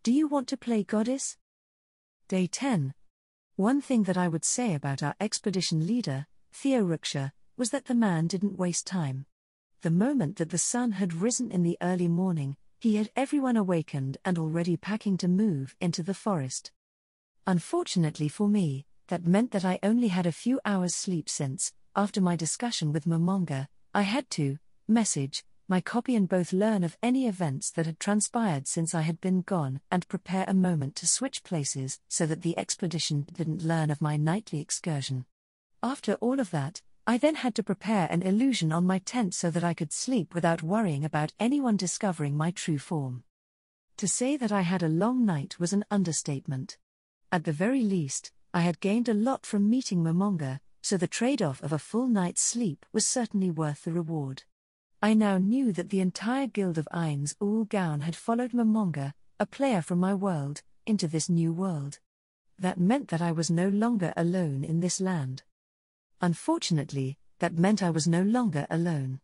Do you want to play goddess? Day 10. One thing that I would say about our expedition leader, Theo Ruksha, was that the man didn't waste time. The moment that the sun had risen in the early morning, he had everyone awakened and already packing to move into the forest. Unfortunately for me, that meant that I only had a few hours sleep since, after my discussion with Momonga, I had to message my copy and both learn of any events that had transpired since I had been gone and prepare a moment to switch places so that the expedition didn't learn of my nightly excursion. After all of that, I then had to prepare an illusion on my tent so that I could sleep without worrying about anyone discovering my true form. To say that I had a long night was an understatement. At the very least, I had gained a lot from meeting Momonga, so the trade-off of a full night's sleep was certainly worth the reward. I now knew that the entire guild of Ain's Ul Gaon had followed Momonga, a player from my world, into this new world. That meant that I was no longer alone in this land. Unfortunately, that meant I was no longer alone.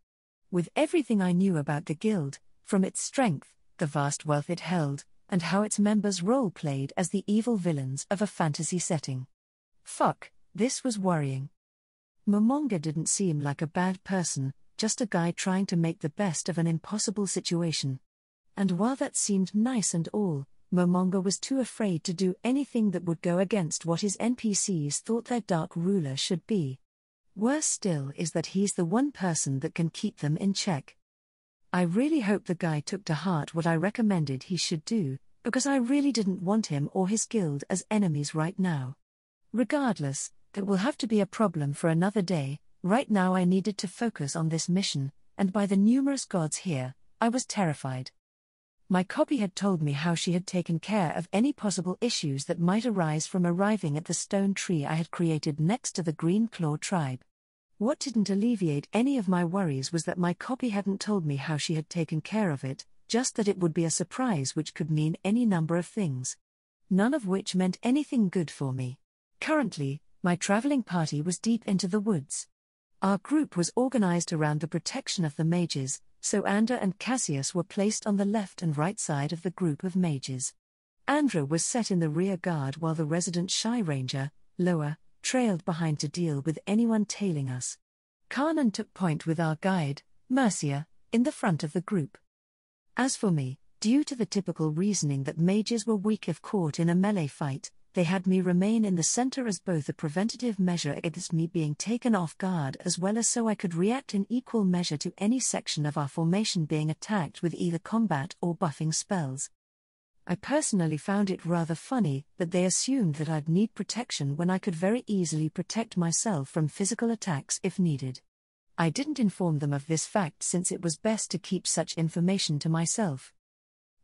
With everything I knew about the guild, from its strength, the vast wealth it held, and how its members role-played as the evil villains of a fantasy setting. Fuck, this was worrying. Momonga didn't seem like a bad person, just a guy trying to make the best of an impossible situation. And while that seemed nice and all, Momonga was too afraid to do anything that would go against what his NPCs thought their dark ruler should be. Worse still is that he's the one person that can keep them in check. I really hope the guy took to heart what I recommended he should do, because I really didn't want him or his guild as enemies right now. Regardless, that will have to be a problem for another day. Right now I needed to focus on this mission, and by the numerous gods here, I was terrified. My copy had told me how she had taken care of any possible issues that might arise from arriving at the stone tree I had created next to the Green Claw tribe. What didn't alleviate any of my worries was that my copy hadn't told me how she had taken care of it, just that it would be a surprise which could mean any number of things. None of which meant anything good for me. Currently, my traveling party was deep into the woods. Our group was organized around the protection of the mages, so Andra and Cassius were placed on the left and right side of the group of mages. Andra was set in the rear guard while the resident Shy Ranger, Loa, trailed behind to deal with anyone tailing us. Kanan took point with our guide, Mercia, in the front of the group. As for me, due to the typical reasoning that mages were weak if caught in a melee fight, they had me remain in the center as both a preventative measure against me being taken off guard as well as so I could react in equal measure to any section of our formation being attacked with either combat or buffing spells. I personally found it rather funny that they assumed that I'd need protection when I could very easily protect myself from physical attacks if needed. I didn't inform them of this fact since it was best to keep such information to myself.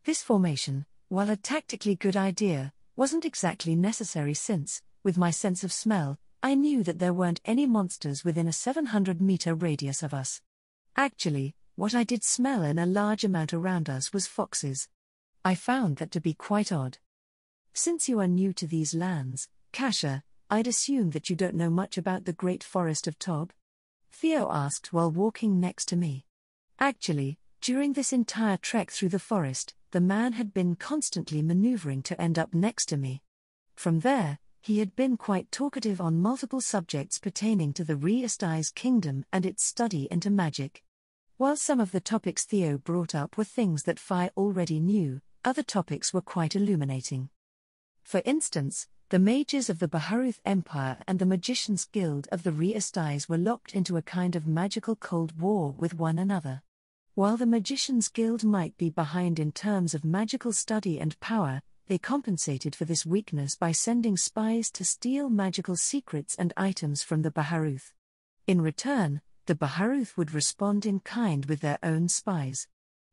This formation, while a tactically good idea, wasn't exactly necessary since, with my sense of smell, I knew that there weren't any monsters within a 700-meter radius of us. Actually, what I did smell in a large amount around us was foxes. I found that to be quite odd. Since you are new to these lands, Kasha, I'd assume that you don't know much about the Great Forest of Tob? Theo asked while walking next to me. Actually, during this entire trek through the forest, the man had been constantly maneuvering to end up next to me. From there, he had been quite talkative on multiple subjects pertaining to the Re-Esti's kingdom and its study into magic. While some of the topics Theo brought up were things that Phi already knew, other topics were quite illuminating. For instance, the mages of the Baharuth Empire and the Magicians Guild of the Re-Estis were locked into a kind of magical cold war with one another. While the Magicians Guild might be behind in terms of magical study and power, they compensated for this weakness by sending spies to steal magical secrets and items from the Baharuth. In return, the Baharuth would respond in kind with their own spies.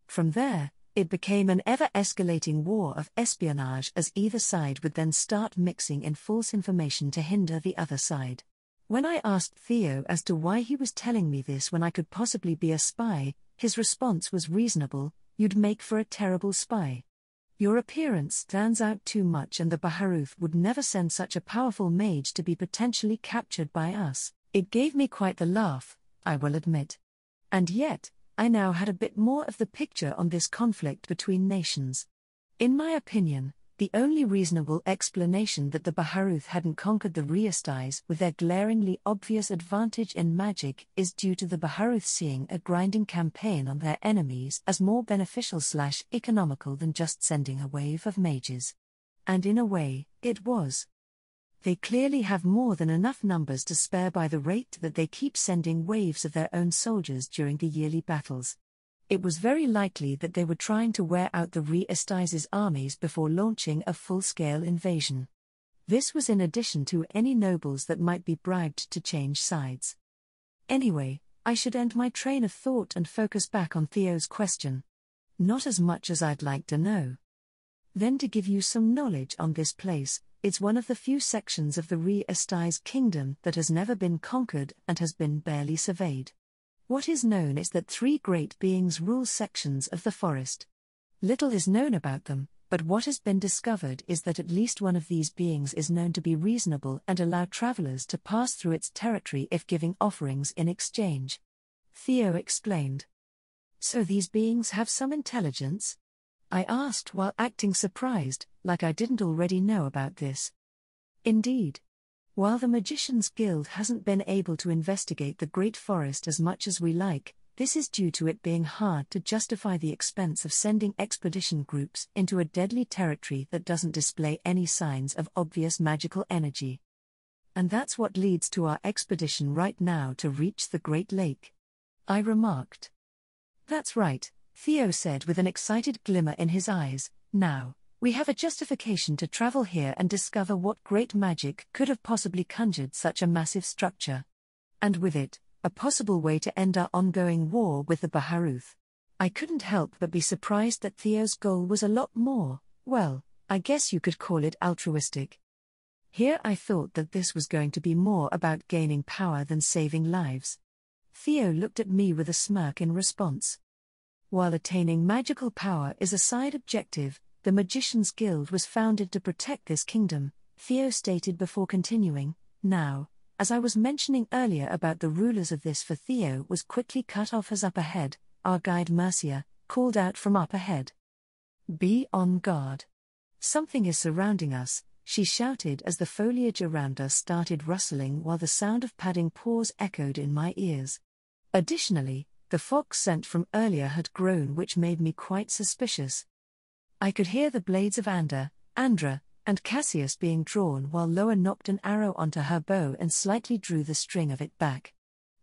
From there, it became an ever-escalating war of espionage as either side would then start mixing in false information to hinder the other side. When I asked Theo as to why he was telling me this when I could possibly be a spy, his response was reasonable: you'd make for a terrible spy. Your appearance stands out too much and the Baharuth would never send such a powerful mage to be potentially captured by us. It gave me quite the laugh, I will admit. And yet, I now had a bit more of the picture on this conflict between nations. In my opinion, The only reasonable explanation that the Baharuth hadn't conquered the Riestais with their glaringly obvious advantage in magic is due to the Baharuth seeing a grinding campaign on their enemies as more beneficial/economical than just sending a wave of mages. And in a way, it was. They clearly have more than enough numbers to spare by the rate that they keep sending waves of their own soldiers during the yearly battles. It was very likely that they were trying to wear out the Riestais' armies before launching a full-scale invasion. This was in addition to any nobles that might be bribed to change sides. Anyway, I should end my train of thought and focus back on Theo's question. Not as much as I'd like to know. Then to give you some knowledge on this place, it's one of the few sections of the Riestais kingdom that has never been conquered and has been barely surveyed. What is known is that 3 great beings rule sections of the forest. Little is known about them, but what has been discovered is that at least one of these beings is known to be reasonable and allow travelers to pass through its territory if giving offerings in exchange. Theo explained. So these beings have some intelligence? I asked while acting surprised, like I didn't already know about this. Indeed. While the Magicians' Guild hasn't been able to investigate the Great Forest as much as we like, this is due to it being hard to justify the expense of sending expedition groups into a deadly territory that doesn't display any signs of obvious magical energy. And that's what leads to our expedition right now to reach the Great Lake. I remarked. That's right, Theo said with an excited glimmer in his eyes. Now, we have a justification to travel here and discover what great magic could have possibly conjured such a massive structure. And with it, a possible way to end our ongoing war with the Baharuth. I couldn't help but be surprised that Theo's goal was a lot more, well, I guess you could call it altruistic. Here I thought that this was going to be more about gaining power than saving lives. Theo looked at me with a smirk in response. While attaining magical power is a side objective, the Magicians' Guild was founded to protect this kingdom, Theo stated before continuing. Now, as I was mentioning earlier about the rulers of this, for Theo was quickly cut off as up ahead, our guide Mercia called out from up ahead. Be on guard. Something is surrounding us, she shouted as the foliage around us started rustling while the sound of padding paws echoed in my ears. Additionally, the fox scent from earlier had grown, which made me quite suspicious. I could hear the blades of Andra, and Cassius being drawn while Loa knocked an arrow onto her bow and slightly drew the string of it back.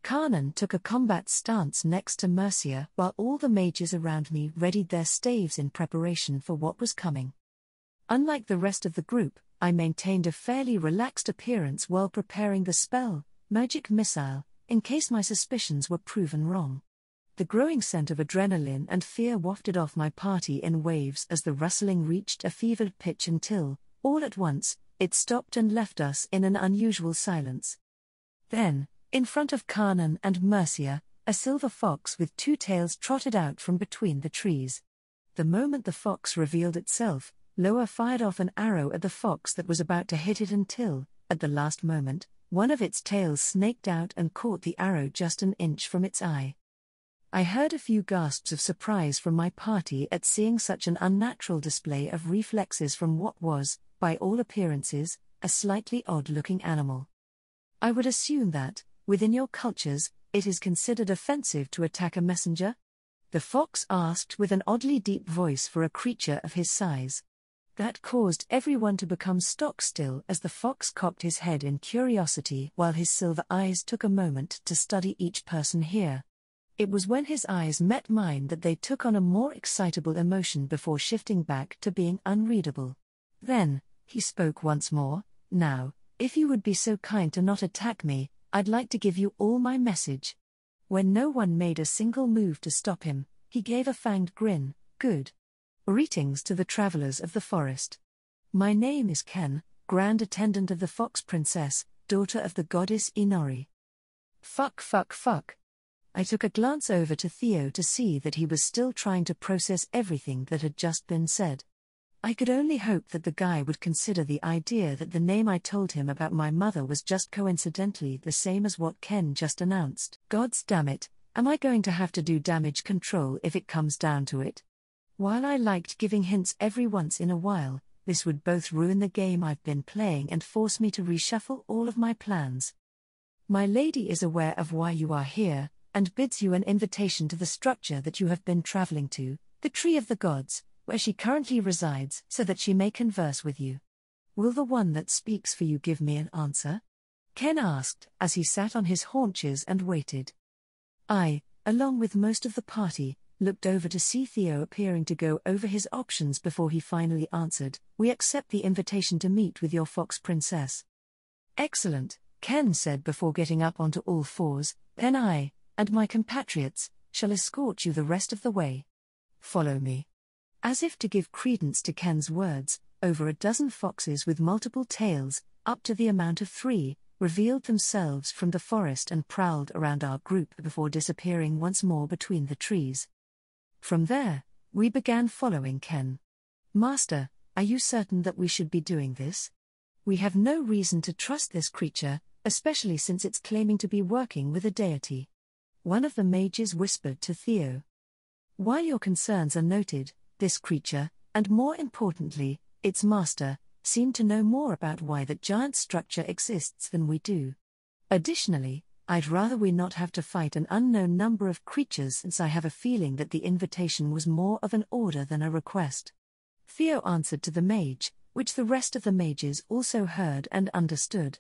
Karnan took a combat stance next to Mercia while all the mages around me readied their staves in preparation for what was coming. Unlike the rest of the group, I maintained a fairly relaxed appearance while preparing the spell, Magic Missile, in case my suspicions were proven wrong. The growing scent of adrenaline and fear wafted off my party in waves as the rustling reached a fevered pitch until, all at once, it stopped and left us in an unusual silence. Then, in front of Karnan and Mercia, a silver fox with 2 tails trotted out from between the trees. The moment the fox revealed itself, Loa fired off an arrow at the fox that was about to hit it until, at the last moment, one of its tails snaked out and caught the arrow just an inch from its eye. I heard a few gasps of surprise from my party at seeing such an unnatural display of reflexes from what was, by all appearances, a slightly odd-looking animal. I would assume that, within your cultures, it is considered offensive to attack a messenger? The fox asked with an oddly deep voice for a creature of his size. That caused everyone to become stock still as the fox cocked his head in curiosity while his silver eyes took a moment to study each person here. It was when his eyes met mine that they took on a more excitable emotion before shifting back to being unreadable. Then, he spoke once more. Now, if you would be so kind to not attack me, I'd like to give you all my message. When no one made a single move to stop him, he gave a fanged grin. Good. Greetings to the travelers of the forest. My name is Ken, Grand Attendant of the Fox Princess, daughter of the goddess Inori. Fuck. I took a glance over to Theo to see that he was still trying to process everything that had just been said. I could only hope that the guy would consider the idea that the name I told him about my mother was just coincidentally the same as what Ken just announced. Gods damn it, am I going to have to do damage control if it comes down to it? While I liked giving hints every once in a while, This would both ruin the game I've been playing and force me to reshuffle all of my plans. My lady is aware of why you are here, and bids you an invitation to the structure that you have been traveling to, the Tree of the Gods, where she currently resides, so that she may converse with you. Will the one that speaks for you give me an answer? Ken asked, as he sat on his haunches and waited. I, along with most of the party, looked over to see Theo appearing to go over his options before he finally answered, "We accept the invitation to meet with your fox princess." "Excellent," Ken said before getting up onto all fours, "then I, and my compatriots, shall escort you the rest of the way. Follow me." As if to give credence to Ken's words, over a dozen foxes with multiple tails, up to the amount of 3, revealed themselves from the forest and prowled around our group before disappearing once more between the trees. From there, we began following Ken. "Master, are you certain that we should be doing this? We have no reason to trust this creature, especially since it's claiming to be working with a deity." One of the mages whispered to Theo. "While your concerns are noted, this creature, and more importantly, its master, seem to know more about why that giant structure exists than we do. Additionally, I'd rather we not have to fight an unknown number of creatures, since I have a feeling that the invitation was more of an order than a request." Theo answered to the mage, which the rest of the mages also heard and understood.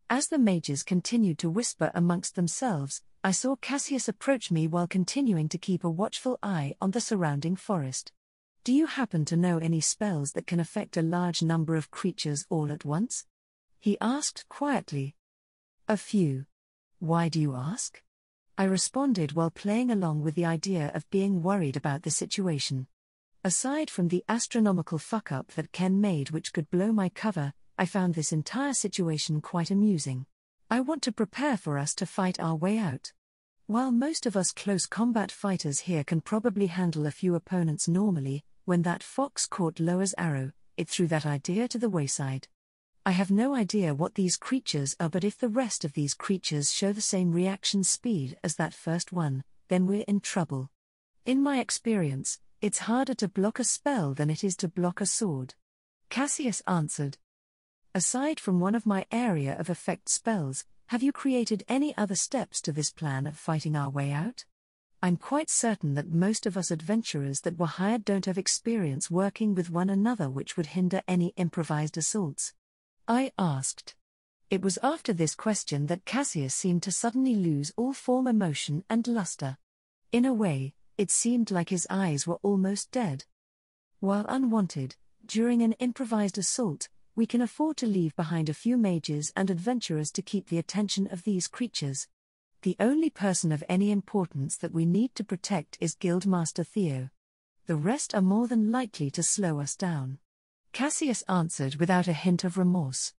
As the mages continued to whisper amongst themselves, I saw Cassius approach me while continuing to keep a watchful eye on the surrounding forest. "Do you happen to know any spells that can affect a large number of creatures all at once?" he asked quietly. "A few. Why do you ask?" I responded while playing along with the idea of being worried about the situation. Aside from the astronomical fuck-up that Ken made which could blow my cover, I found this entire situation quite amusing. I want to prepare for us to fight our way out. While most of us close combat fighters here can probably handle a few opponents normally, when that fox caught Loa's arrow, it threw that idea to the wayside. I have no idea what these creatures are, but if the rest of these creatures show the same reaction speed as that first one, then we're in trouble. In my experience, it's harder to block a spell than it is to block a sword. Cassius answered. "Aside from one of my area of effect spells, have you created any other steps to this plan of fighting our way out? I'm quite certain that most of us adventurers that were hired don't have experience working with one another, which would hinder any improvised assaults," I asked. It was after this question that Cassius seemed to suddenly lose all form emotion and luster. In a way, it seemed like his eyes were almost dead. While unwanted, during an improvised assault, we can afford to leave behind a few mages and adventurers to keep the attention of these creatures. The only person of any importance that we need to protect is Guildmaster Theo. The rest are more than likely to slow us down. Cassius answered without a hint of remorse.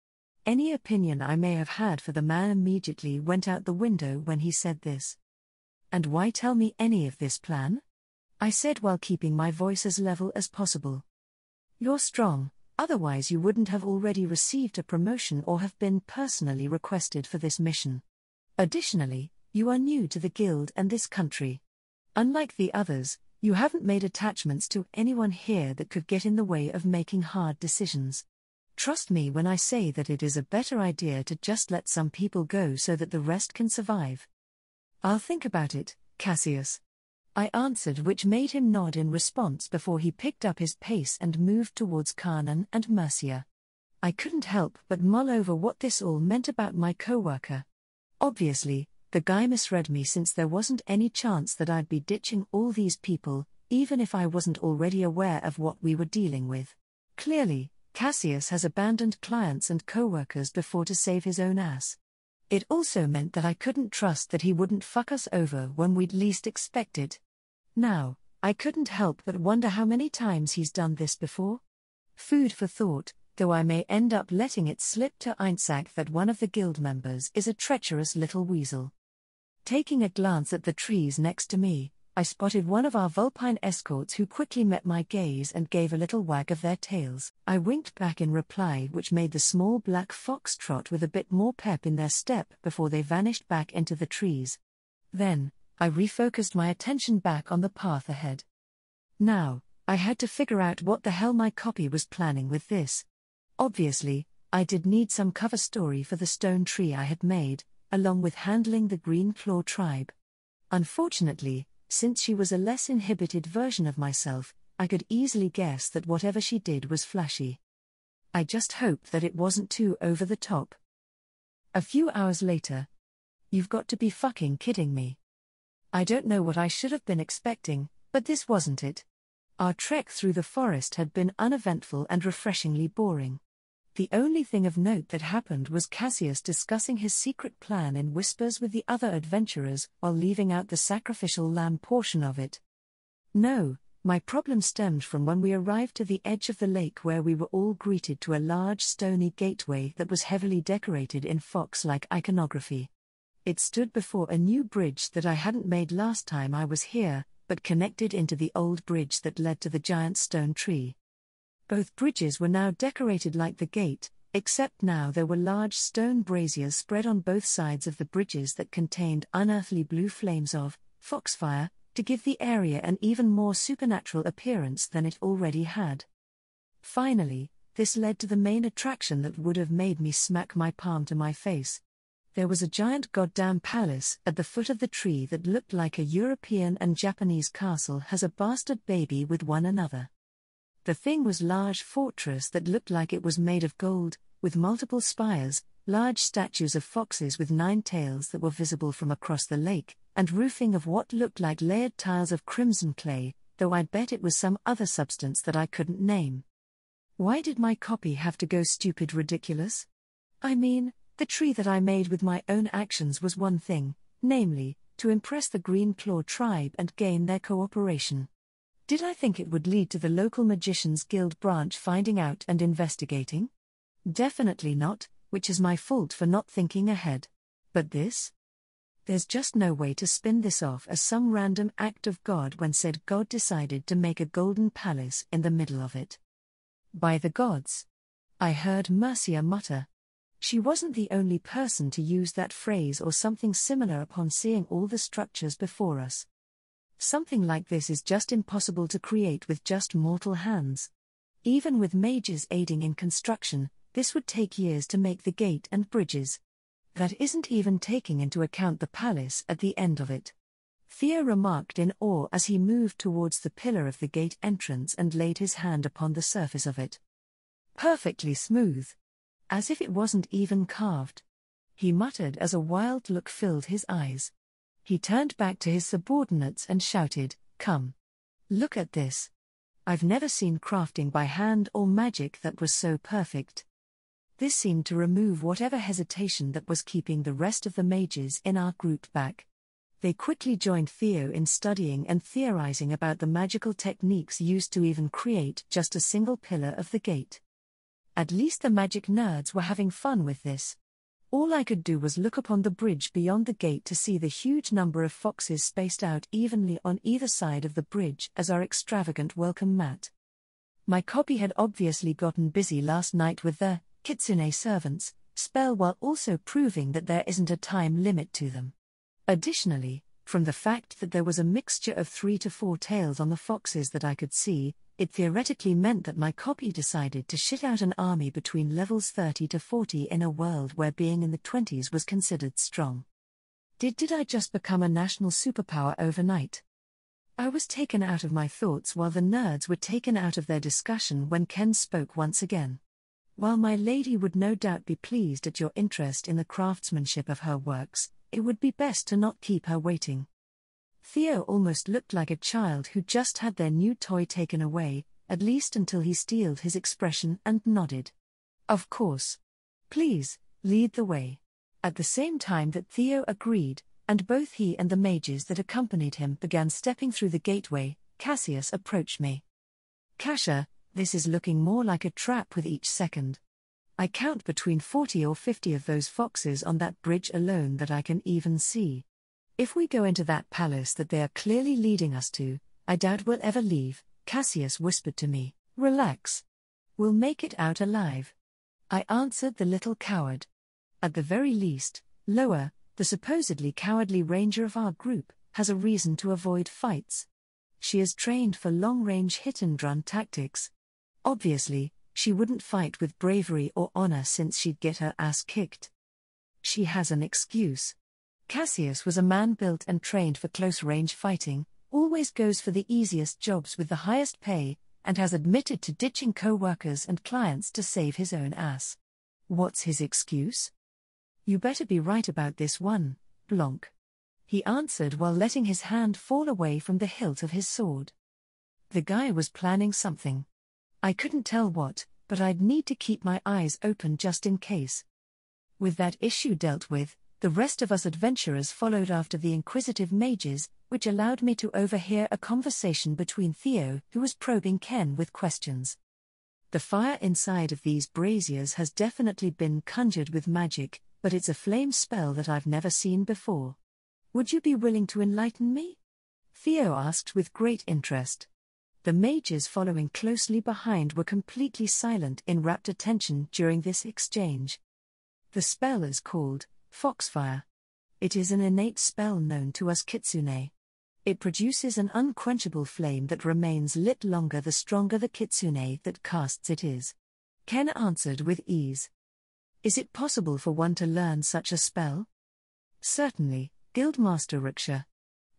Any opinion I may have had for the man immediately went out the window when he said this. "And why tell me any of this plan?" I said while keeping my voice as level as possible. "You're strong. Otherwise you wouldn't have already received a promotion or have been personally requested for this mission. Additionally, you are new to the guild and this country. Unlike the others, you haven't made attachments to anyone here that could get in the way of making hard decisions. Trust me when I say that it is a better idea to just let some people go so that the rest can survive." "I'll think about it, Cassius," I answered, which made him nod in response before he picked up his pace and moved towards Carnan and Mercia. I couldn't help but mull over what this all meant about my co-worker. Obviously, the guy misread me, since there wasn't any chance that I'd be ditching all these people, even if I wasn't already aware of what we were dealing with. Clearly, Cassius has abandoned clients and co-workers before to save his own ass. It also meant that I couldn't trust that he wouldn't fuck us over when we'd least expect it. Now, I couldn't help but wonder how many times he's done this before. Food for thought, though I may end up letting it slip to Einsack that one of the guild members is a treacherous little weasel. Taking a glance at the trees next to me, I spotted one of our Vulpine escorts who quickly met my gaze and gave a little wag of their tails. I winked back in reply, which made the small black fox trot with a bit more pep in their step before they vanished back into the trees. Then, I refocused my attention back on the path ahead. Now, I had to figure out what the hell my copy was planning with this. Obviously, I did need some cover story for the stone tree I had made, along with handling the Green Claw tribe. Unfortunately, since she was a less inhibited version of myself, I could easily guess that whatever she did was flashy. I just hoped that it wasn't too over the top. A few hours later. You've got to be fucking kidding me. I don't know what I should have been expecting, but this wasn't it. Our trek through the forest had been uneventful and refreshingly boring. The only thing of note that happened was Cassius discussing his secret plan in whispers with the other adventurers while leaving out the sacrificial lamb portion of it. No, my problem stemmed from when we arrived to the edge of the lake, where we were all greeted to a large stony gateway that was heavily decorated in fox-like iconography. It stood before a new bridge that I hadn't made last time I was here, but connected into the old bridge that led to the giant stone tree. Both bridges were now decorated like the gate, except now there were large stone braziers spread on both sides of the bridges that contained unearthly blue flames of foxfire, to give the area an even more supernatural appearance than it already had. Finally, this led to the main attraction that would have made me smack my palm to my face. There was a giant goddamn palace at the foot of the tree that looked like a European and Japanese castle has a bastard baby with one another. The thing was a large fortress that looked like it was made of gold, with multiple spires, large statues of foxes with 9 tails that were visible from across the lake, and roofing of what looked like layered tiles of crimson clay, though I'd bet it was some other substance that I couldn't name. Why did my copy have to go stupid ridiculous? I mean, the tree that I made with my own actions was one thing, namely, to impress the Green Claw tribe and gain their cooperation. Did I think it would lead to the local Magicians Guild branch finding out and investigating? Definitely not, which is my fault for not thinking ahead. But this? There's just no way to spin this off as some random act of God when said God decided to make a golden palace in the middle of it. By the gods. I heard Mercia mutter. She wasn't the only person to use that phrase or something similar upon seeing all the structures before us. Something like this is just impossible to create with just mortal hands. Even with mages aiding in construction, this would take years to make the gate and bridges. That isn't even taking into account the palace at the end of it. Theo remarked in awe as he moved towards the pillar of the gate entrance and laid his hand upon the surface of it. Perfectly smooth. As if it wasn't even carved. He muttered as a wild look filled his eyes. He turned back to his subordinates and shouted, "Come. Look at this. I've never seen crafting by hand or magic that was so perfect." This seemed to remove whatever hesitation that was keeping the rest of the mages in our group back. They quickly joined Theo in studying and theorizing about the magical techniques used to even create just a single pillar of the gate. At least the magic nerds were having fun with this. All I could do was look upon the bridge beyond the gate to see the huge number of foxes spaced out evenly on either side of the bridge as our extravagant welcome mat. My copy had obviously gotten busy last night with the Kitsune servants spell while also proving that there isn't a time limit to them. Additionally, from the fact that there was a mixture of 3 to 4 tails on the foxes that I could see, it theoretically meant that my copy decided to shit out an army between levels 30 to 40 in a world where being in the 20s was considered strong. Did I just become a national superpower overnight? I was taken out of my thoughts while the nerds were taken out of their discussion when Ken spoke once again. While my lady would no doubt be pleased at your interest in the craftsmanship of her works, it would be best to not keep her waiting. Theo almost looked like a child who just had their new toy taken away, at least until he steeled his expression and nodded. Of course. Please, lead the way. At the same time that Theo agreed, and both he and the mages that accompanied him began stepping through the gateway, Cassius approached me. "Kasha, this is looking more like a trap with each second. I count between 40 or 50 of those foxes on that bridge alone that I can even see. If we go into that palace that they are clearly leading us to, I doubt we'll ever leave," Cassius whispered to me. "Relax. We'll make it out alive." I answered the little coward. At the very least, Loa, the supposedly cowardly ranger of our group, has a reason to avoid fights. She is trained for long-range hit-and-run tactics. Obviously, she wouldn't fight with bravery or honor since she'd get her ass kicked. She has an excuse. Cassius was a man built and trained for close-range fighting, always goes for the easiest jobs with the highest pay, and has admitted to ditching co-workers and clients to save his own ass. What's his excuse? You better be right about this one, Blanc. He answered while letting his hand fall away from the hilt of his sword. The guy was planning something. I couldn't tell what, but I'd need to keep my eyes open just in case. With that issue dealt with, the rest of us adventurers followed after the inquisitive mages, which allowed me to overhear a conversation between Theo, who was probing Ken with questions. The fire inside of these braziers has definitely been conjured with magic, but it's a flame spell that I've never seen before. Would you be willing to enlighten me? Theo asked with great interest. The mages following closely behind were completely silent in rapt attention during this exchange. The spell is called Foxfire. It is an innate spell known to us kitsune. It produces an unquenchable flame that remains lit longer the stronger the kitsune that casts it is. Ken answered with ease. Is it possible for one to learn such a spell? Certainly, Guildmaster Ruksha.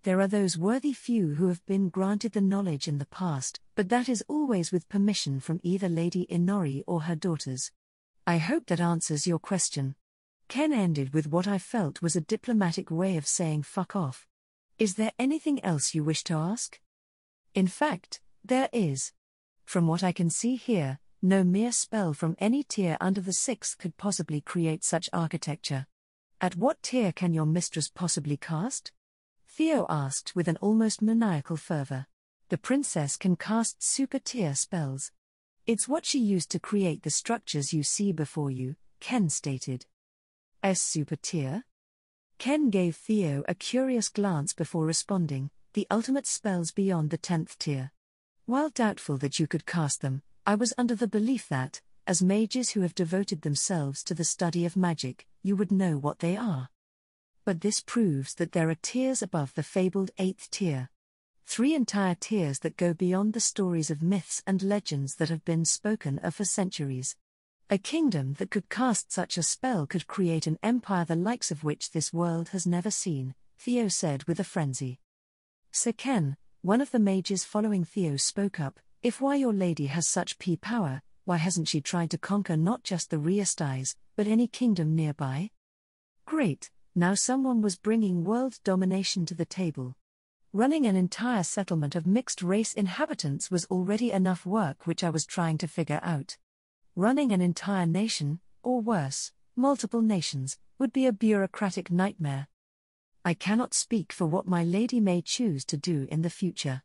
There are those worthy few who have been granted the knowledge in the past, but that is always with permission from either Lady Inori or her daughters. I hope that answers your question. Ken ended with what I felt was a diplomatic way of saying fuck off. Is there anything else you wish to ask? In fact, there is. From what I can see here, no mere spell from any tier under the 6th could possibly create such architecture. At what tier can your mistress possibly cast? Theo asked with an almost maniacal fervor. The princess can cast super tier spells. It's what she used to create the structures you see before you, Ken stated. Super tier? Ken gave Theo a curious glance before responding, the ultimate spells beyond the 10th tier. While doubtful that you could cast them, I was under the belief that, as mages who have devoted themselves to the study of magic, you would know what they are. But this proves that there are tiers above the fabled 8th tier. 3 entire tiers that go beyond the stories of myths and legends that have been spoken of for centuries. A kingdom that could cast such a spell could create an empire the likes of which this world has never seen, Theo said with a frenzy. Sir Ken, one of the mages following Theo spoke up, if why your lady has such power, why hasn't she tried to conquer not just the Riastais, but any kingdom nearby? Great, now someone was bringing world domination to the table. Running an entire settlement of mixed-race inhabitants was already enough work which I was trying to figure out. Running an entire nation, or worse, multiple nations, would be a bureaucratic nightmare. I cannot speak for what my lady may choose to do in the future.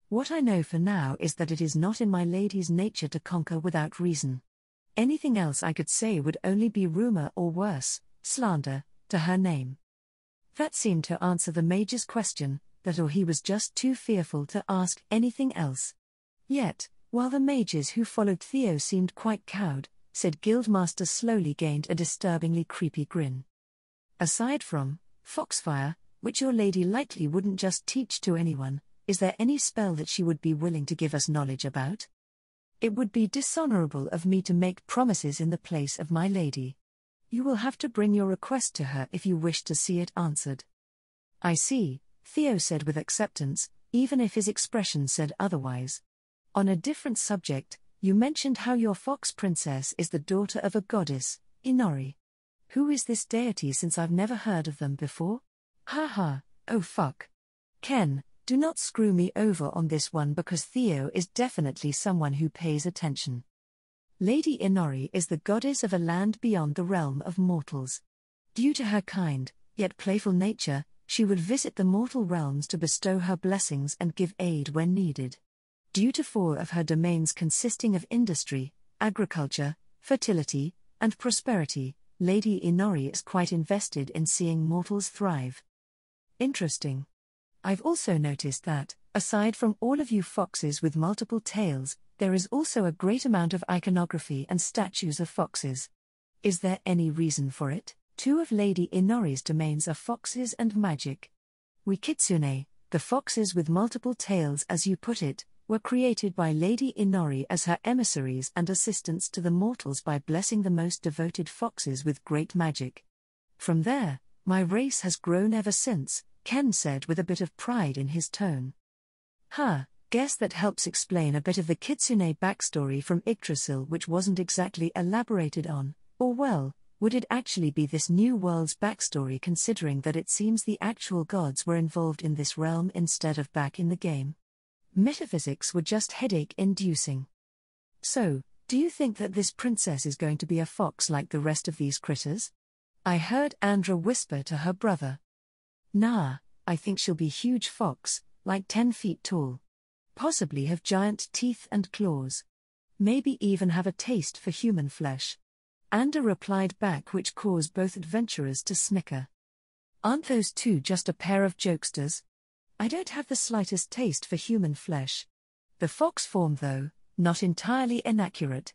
What I know for now is that it is not in my lady's nature to conquer without reason. Anything else I could say would only be rumor or worse, slander, to her name. That seemed to answer the mage's question, that or he was just too fearful to ask anything else. Yet, while the mages who followed Theo seemed quite cowed, said Guildmaster slowly gained a disturbingly creepy grin. Aside from Foxfire, which your lady likely wouldn't just teach to anyone, is there any spell that she would be willing to give us knowledge about? It would be dishonorable of me to make promises in the place of my lady. You will have to bring your request to her if you wish to see it answered. I see, Theo said with acceptance, even if his expression said otherwise. On a different subject, you mentioned how your fox princess is the daughter of a goddess, Inori. Who is this deity since I've never heard of them before? Ha, oh fuck. Ken, do not screw me over on this one because Theo is definitely someone who pays attention. Lady Inori is the goddess of a land beyond the realm of mortals. Due to her kind, yet playful nature, she would visit the mortal realms to bestow her blessings and give aid when needed. Due to 4 of her domains consisting of industry, agriculture, fertility, and prosperity, Lady Inori is quite invested in seeing mortals thrive. Interesting. I've also noticed that, aside from all of you foxes with multiple tails, there is also a great amount of iconography and statues of foxes. Is there any reason for it? 2 of Lady Inori's domains are foxes and magic. We kitsune, The foxes with multiple tails, as you put it, were created by Lady Inori as her emissaries and assistants to the mortals by blessing the most devoted foxes with great magic. From there, my race has grown ever since, Ken said with a bit of pride in his tone. Guess that helps explain a bit of the Kitsune backstory from Yggdrasil, which wasn't exactly elaborated on, or well, would it actually be this new world's backstory, considering that it seems the actual gods were involved in this realm instead of back in the game? Metaphysics were just headache-inducing. So, do you think that this princess is going to be a fox like the rest of these critters? I heard Andra whisper to her brother. Nah, I think she'll be huge fox, like 10 feet tall. Possibly have giant teeth and claws. Maybe even have a taste for human flesh. Anda replied back, which caused both adventurers to snicker. Aren't those two just a pair of jokesters? I don't have the slightest taste for human flesh. The fox form, though, not entirely inaccurate.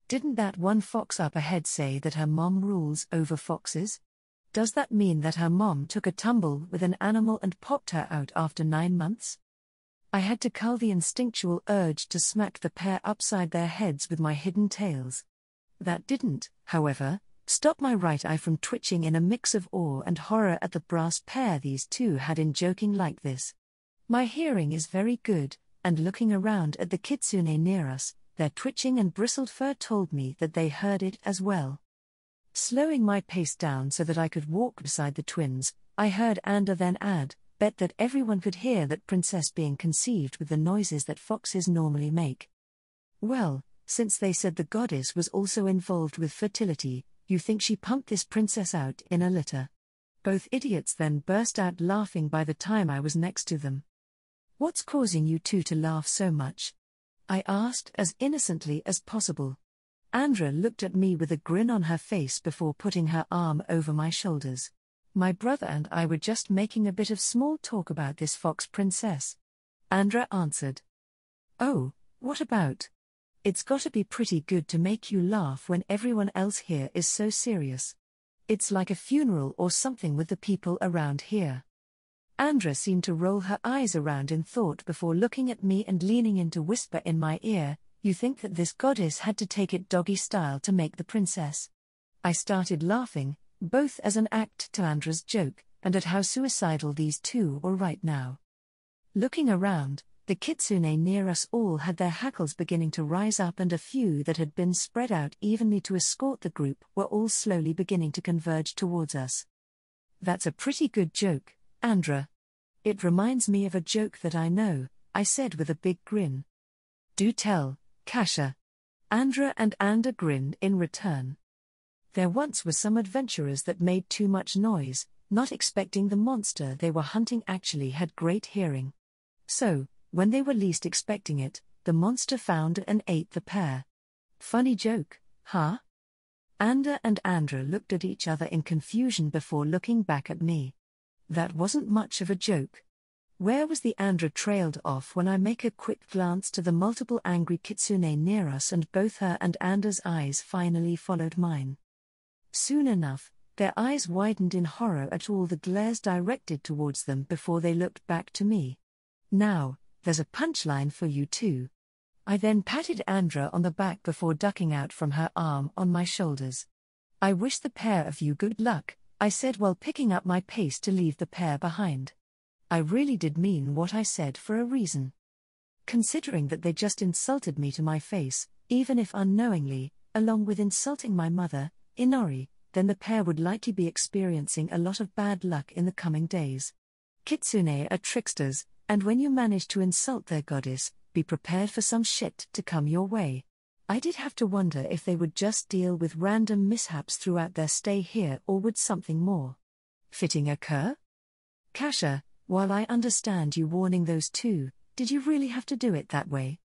Didn't that one fox up ahead say that her mom rules over foxes? Does that mean that her mom took a tumble with an animal and popped her out after 9 months? I had to cull the instinctual urge to smack the pair upside their heads with my hidden tails. That didn't, however, stop my right eye from twitching in a mix of awe and horror at the brass pair these two had in joking like this. My hearing is very good, and looking around at the kitsune near us, their twitching and bristled fur told me that they heard it as well. Slowing my pace down so that I could walk beside the twins, I heard Anda then add, bet that everyone could hear that princess being conceived with the noises that foxes normally make. Well, since they said the goddess was also involved with fertility, you think she pumped this princess out in a litter? Both idiots then burst out laughing by the time I was next to them. What's causing you two to laugh so much? I asked as innocently as possible. Andra looked at me with a grin on her face before putting her arm over my shoulders. My brother and I were just making a bit of small talk about this fox princess. Andra answered. Oh, what about? It's gotta be pretty good to make you laugh when everyone else here is so serious. It's like a funeral or something with the people around here. Andra seemed to roll her eyes around in thought before looking at me and leaning in to whisper in my ear, you think that this goddess had to take it doggy style to make the princess? I started laughing, both as an act to Andra's joke, and at how suicidal these two were right now. Looking around, the kitsune near us all had their hackles beginning to rise up, and a few that had been spread out evenly to escort the group were all slowly beginning to converge towards us. That's a pretty good joke, Andra. It reminds me of a joke that I know, I said with a big grin. Do tell, Kasha. Andra and Anda grinned in return. There once were some adventurers that made too much noise, not expecting the monster they were hunting actually had great hearing. So, when they were least expecting it, the monster found and ate the pair. Funny joke, huh? Anda and Andra looked at each other in confusion before looking back at me. That wasn't much of a joke. Where was the Andra trailed off when I make a quick glance to the multiple angry kitsune near us, and both her and Anda's eyes finally followed mine. Soon enough, their eyes widened in horror at all the glares directed towards them before they looked back to me. Now, there's a punchline for you too. I then patted Andra on the back before ducking out from her arm on my shoulders. I wish the pair of you good luck, I said while picking up my pace to leave the pair behind. I really did mean what I said for a reason. Considering that they just insulted me to my face, even if unknowingly, along with insulting my mother, Inori, then the pair would likely be experiencing a lot of bad luck in the coming days. Kitsune are tricksters, and when you manage to insult their goddess, be prepared for some shit to come your way. I did have to wonder if they would just deal with random mishaps throughout their stay here, or would something more fitting occur? Kasha, while I understand you warning those two, did you really have to do it that way?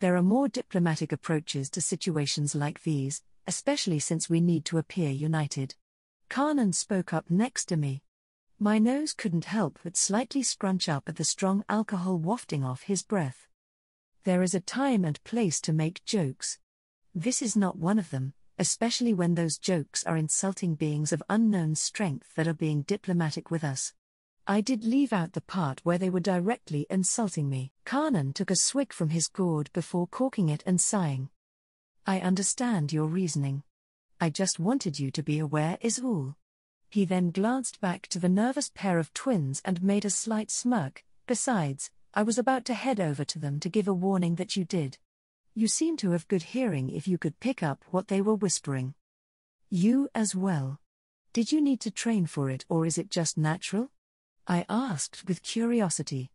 There are more diplomatic approaches to situations like these, especially since we need to appear united. Kanan spoke up next to me. My nose couldn't help but slightly scrunch up at the strong alcohol wafting off his breath. There is a time and place to make jokes. This is not one of them, especially when those jokes are insulting beings of unknown strength that are being diplomatic with us. I did leave out the part where they were directly insulting me. Kanan took a swig from his gourd before corking it and sighing. I understand your reasoning. I just wanted you to be aware is all. He then glanced back to the nervous pair of twins and made a slight smirk. Besides, I was about to head over to them to give a warning that you did. You seem to have good hearing if you could pick up what they were whispering. You as well. Did you need to train for it or is it just natural? I asked with curiosity.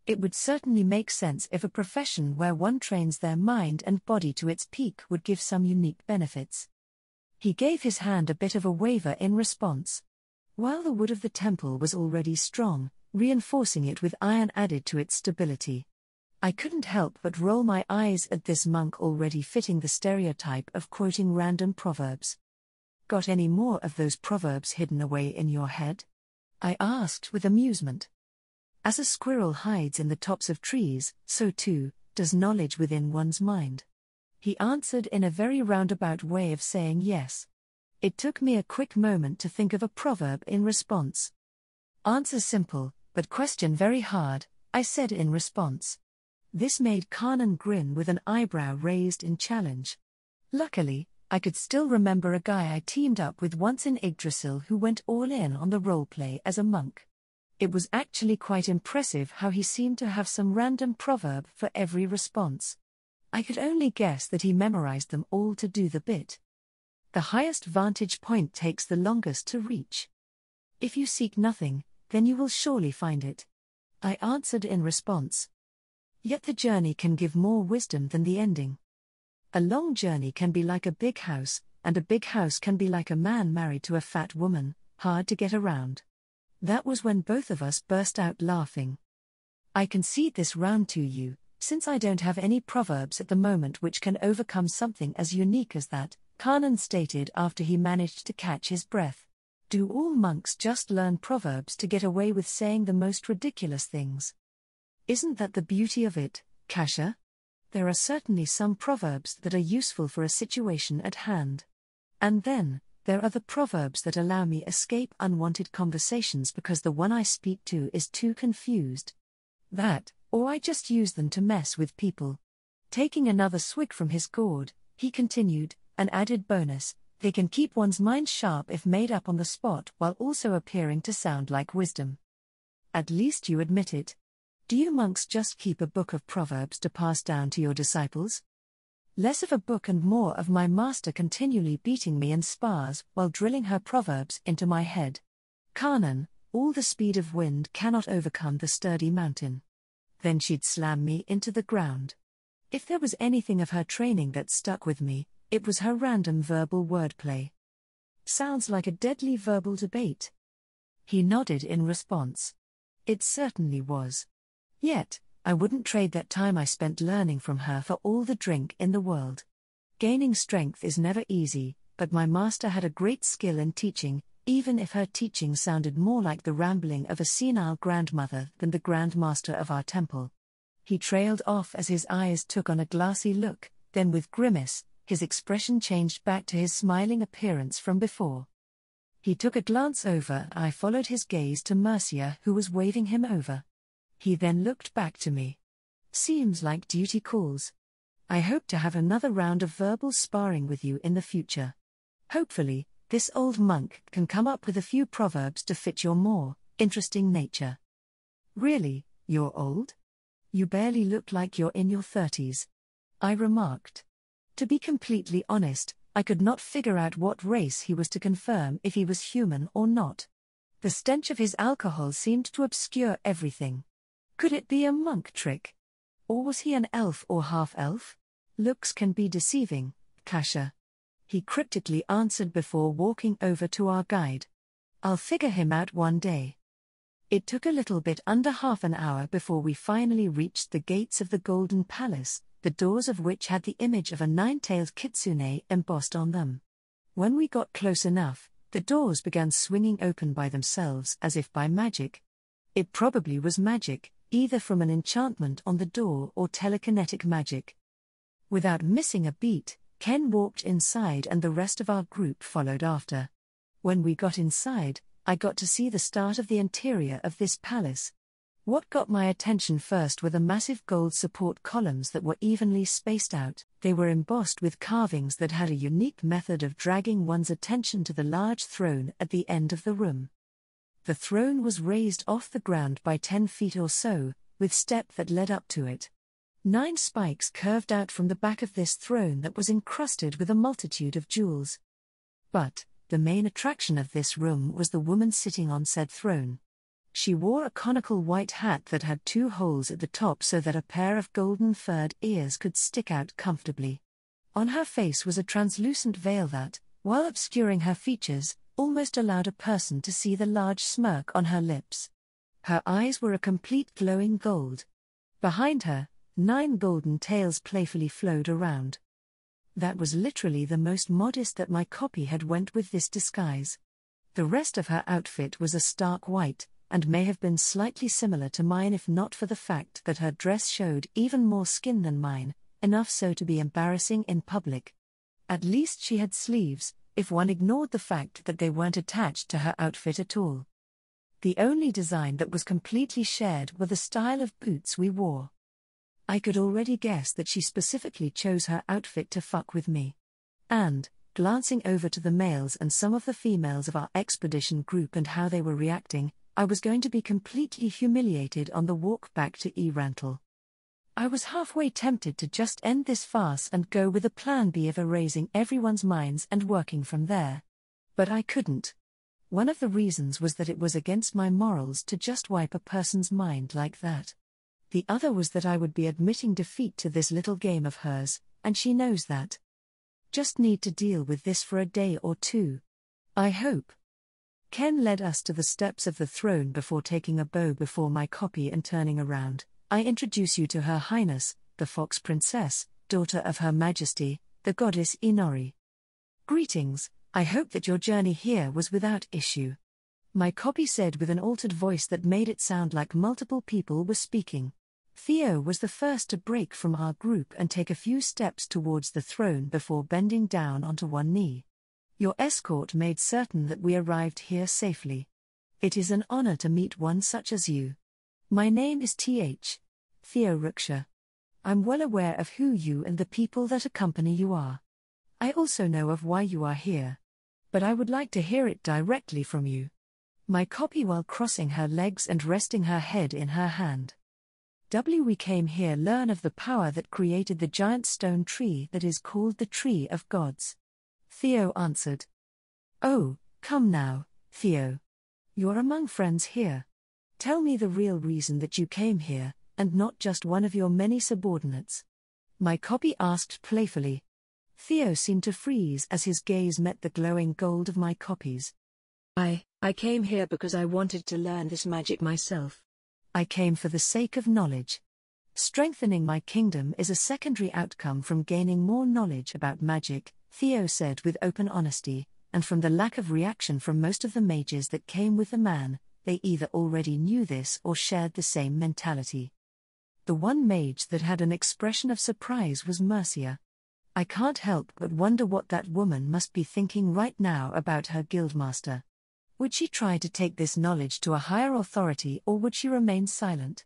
It would certainly make sense if a profession where one trains their mind and body to its peak would give some unique benefits. He gave his hand a bit of a waver in response. While the wood of the temple was already strong, reinforcing it with iron added to its stability. I couldn't help but roll my eyes at this monk already fitting the stereotype of quoting random proverbs. Got any more of those proverbs hidden away in your head? I asked with amusement. As a squirrel hides in the tops of trees, so too does knowledge within one's mind. He answered in a very roundabout way of saying yes. It took me a quick moment to think of a proverb in response. Answer simple, but question very hard, I said in response. This made Kanan grin with an eyebrow raised in challenge. Luckily, I could still remember a guy I teamed up with once in Yggdrasil who went all in on the roleplay as a monk. It was actually quite impressive how he seemed to have some random proverb for every response. I could only guess that he memorized them all to do the bit. The highest vantage point takes the longest to reach. If you seek nothing, then you will surely find it. I answered in response. Yet the journey can give more wisdom than the ending. A long journey can be like a big house, and a big house can be like a man married to a fat woman, hard to get around. That was when both of us burst out laughing. I concede this round to you, since I don't have any proverbs at the moment which can overcome something as unique as that, Kanan stated after he managed to catch his breath. Do all monks just learn proverbs to get away with saying the most ridiculous things? Isn't that the beauty of it, Kasha? There are certainly some proverbs that are useful for a situation at hand. And then, there are the proverbs that allow me escape unwanted conversations because the one I speak to is too confused. That, or I just use them to mess with people. Taking another swig from his gourd, he continued, an added bonus, they can keep one's mind sharp if made up on the spot while also appearing to sound like wisdom. At least you admit it. Do you monks just keep a book of proverbs to pass down to your disciples? Less of a book and more of my master continually beating me in spars while drilling her proverbs into my head. Kanan, all the speed of wind cannot overcome the sturdy mountain. Then she'd slam me into the ground. If there was anything of her training that stuck with me, it was her random verbal wordplay. Sounds like a deadly verbal debate. He nodded in response. It certainly was. Yet, I wouldn't trade that time I spent learning from her for all the drink in the world. Gaining strength is never easy, but my master had a great skill in teaching, even if her teaching sounded more like the rambling of a senile grandmother than the grandmaster of our temple. He trailed off as his eyes took on a glassy look, then with grimace, his expression changed back to his smiling appearance from before. He took a glance over, I followed his gaze to Mercia who was waving him over. He then looked back to me. Seems like duty calls. I hope to have another round of verbal sparring with you in the future. Hopefully, this old monk can come up with a few proverbs to fit your more interesting nature. Really, you're old? You barely look like you're in your 30s. I remarked. To be completely honest, I could not figure out what race he was to confirm if he was human or not. The stench of his alcohol seemed to obscure everything. Could it be a monk trick? Or was he an elf or half-elf? Looks can be deceiving, Kasha. He cryptically answered before walking over to our guide. I'll figure him out one day. It took a little bit under half an hour before we finally reached the gates of the Golden Palace, the doors of which had the image of a nine-tailed kitsune embossed on them. When we got close enough, the doors began swinging open by themselves as if by magic. It probably was magic, either from an enchantment on the door or telekinetic magic. Without missing a beat, Ken walked inside and the rest of our group followed after. When we got inside, I got to see the start of the interior of this palace. What got my attention first were the massive gold support columns that were evenly spaced out. They were embossed with carvings that had a unique method of dragging one's attention to the large throne at the end of the room. The throne was raised off the ground by 10 feet or so, with step that led up to it. 9 spikes curved out from the back of this throne that was encrusted with a multitude of jewels. But the main attraction of this room was the woman sitting on said throne. She wore a conical white hat that had 2 holes at the top so that a pair of golden furred ears could stick out comfortably. On her face was a translucent veil that, while obscuring her features, almost allowed a person to see the large smirk on her lips. Her eyes were a complete glowing gold. Behind her, 9 golden tails playfully flowed around. That was literally the most modest that my copy had went with this disguise. The rest of her outfit was a stark white, and may have been slightly similar to mine if not for the fact that her dress showed even more skin than mine, enough so to be embarrassing in public. At least she had sleeves, if one ignored the fact that they weren't attached to her outfit at all. The only design that was completely shared were the style of boots we wore. I could already guess that she specifically chose her outfit to fuck with me. And, glancing over to the males and some of the females of our expedition group and how they were reacting, I was going to be completely humiliated on the walk back to Erantle. I was halfway tempted to just end this farce and go with a plan B of erasing everyone's minds and working from there. But I couldn't. One of the reasons was that it was against my morals to just wipe a person's mind like that. The other was that I would be admitting defeat to this little game of hers, and she knows that. Just need to deal with this for a day or two. I hope. Ken led us to the steps of the throne before taking a bow before my copy and turning around. I introduce you to Her Highness, the Fox Princess, daughter of Her Majesty, the goddess Inori. Greetings, I hope that your journey here was without issue. My copy said with an altered voice that made it sound like multiple people were speaking. Theo was the first to break from our group and take a few steps towards the throne before bending down onto one knee. Your escort made certain that we arrived here safely. It is an honor to meet one such as you. My name is Theo Ruksha. I'm well aware of who you and the people that accompany you are. I also know of why you are here. But I would like to hear it directly from you. My copy while crossing her legs and resting her head in her hand. We came here learn of the power that created the giant stone tree that is called the Tree of Gods. Theo answered. Oh, come now, Theo. You're among friends here. Tell me the real reason that you came here, and not just one of your many subordinates. My copy asked playfully. Theo seemed to freeze as his gaze met the glowing gold of my copies. I came here because I wanted to learn this magic myself. I came for the sake of knowledge. Strengthening my kingdom is a secondary outcome from gaining more knowledge about magic, Theo said with open honesty, and from the lack of reaction from most of the mages that came with the man, they either already knew this or shared the same mentality. The one mage that had an expression of surprise was Mercia. I can't help but wonder what that woman must be thinking right now about her guildmaster. Would she try to take this knowledge to a higher authority or would she remain silent?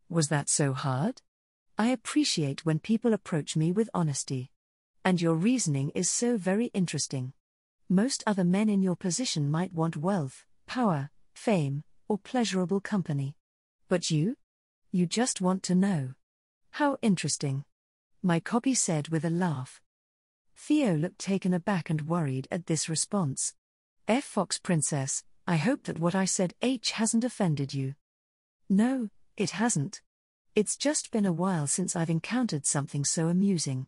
Was that so hard? I appreciate when people approach me with honesty. And your reasoning is so very interesting. Most other men in your position might want wealth, power, fame, or pleasurable company. But you? You just want to know. How interesting. My copy said with a laugh. Theo looked taken aback and worried at this response. Fox Princess, I hope that what I said hasn't offended you. No, it hasn't. It's just been a while since I've encountered something so amusing.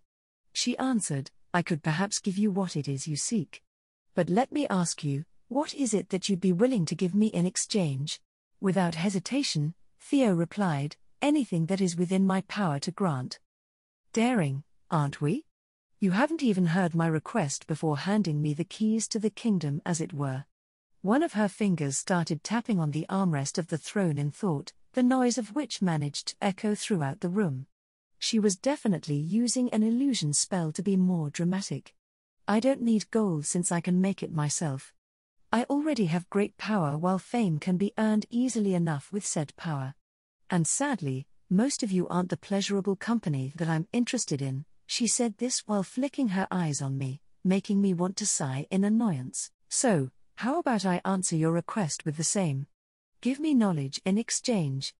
She answered, I could perhaps give you what it is you seek. But let me ask you, what is it that you'd be willing to give me in exchange? Without hesitation, Theo replied, anything that is within my power to grant. Daring, aren't we? You haven't even heard my request before handing me the keys to the kingdom as it were. One of her fingers started tapping on the armrest of the throne in thought, the noise of which managed to echo throughout the room. She was definitely using an illusion spell to be more dramatic. I don't need gold since I can make it myself. I already have great power while fame can be earned easily enough with said power. And sadly, most of you aren't the pleasurable company that I'm interested in. She said this while flicking her eyes on me, making me want to sigh in annoyance. So, how about I answer your request with the same? Give me knowledge in exchange.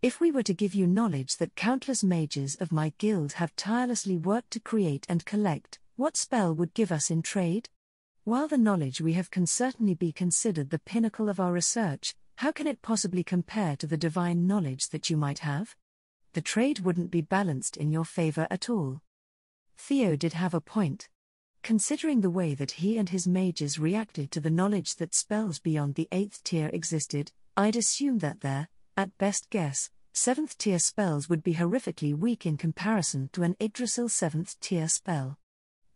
If we were to give you knowledge that countless mages of my guild have tirelessly worked to create and collect, what spell would give us in trade? While the knowledge we have can certainly be considered the pinnacle of our research, how can it possibly compare to the divine knowledge that you might have? The trade wouldn't be balanced in your favor at all. Theo did have a point. Considering the way that he and his mages reacted to the knowledge that spells beyond the 8th tier existed, I'd assume that their, at best guess, 7th tier spells would be horrifically weak in comparison to an Yggdrasil 7th tier spell.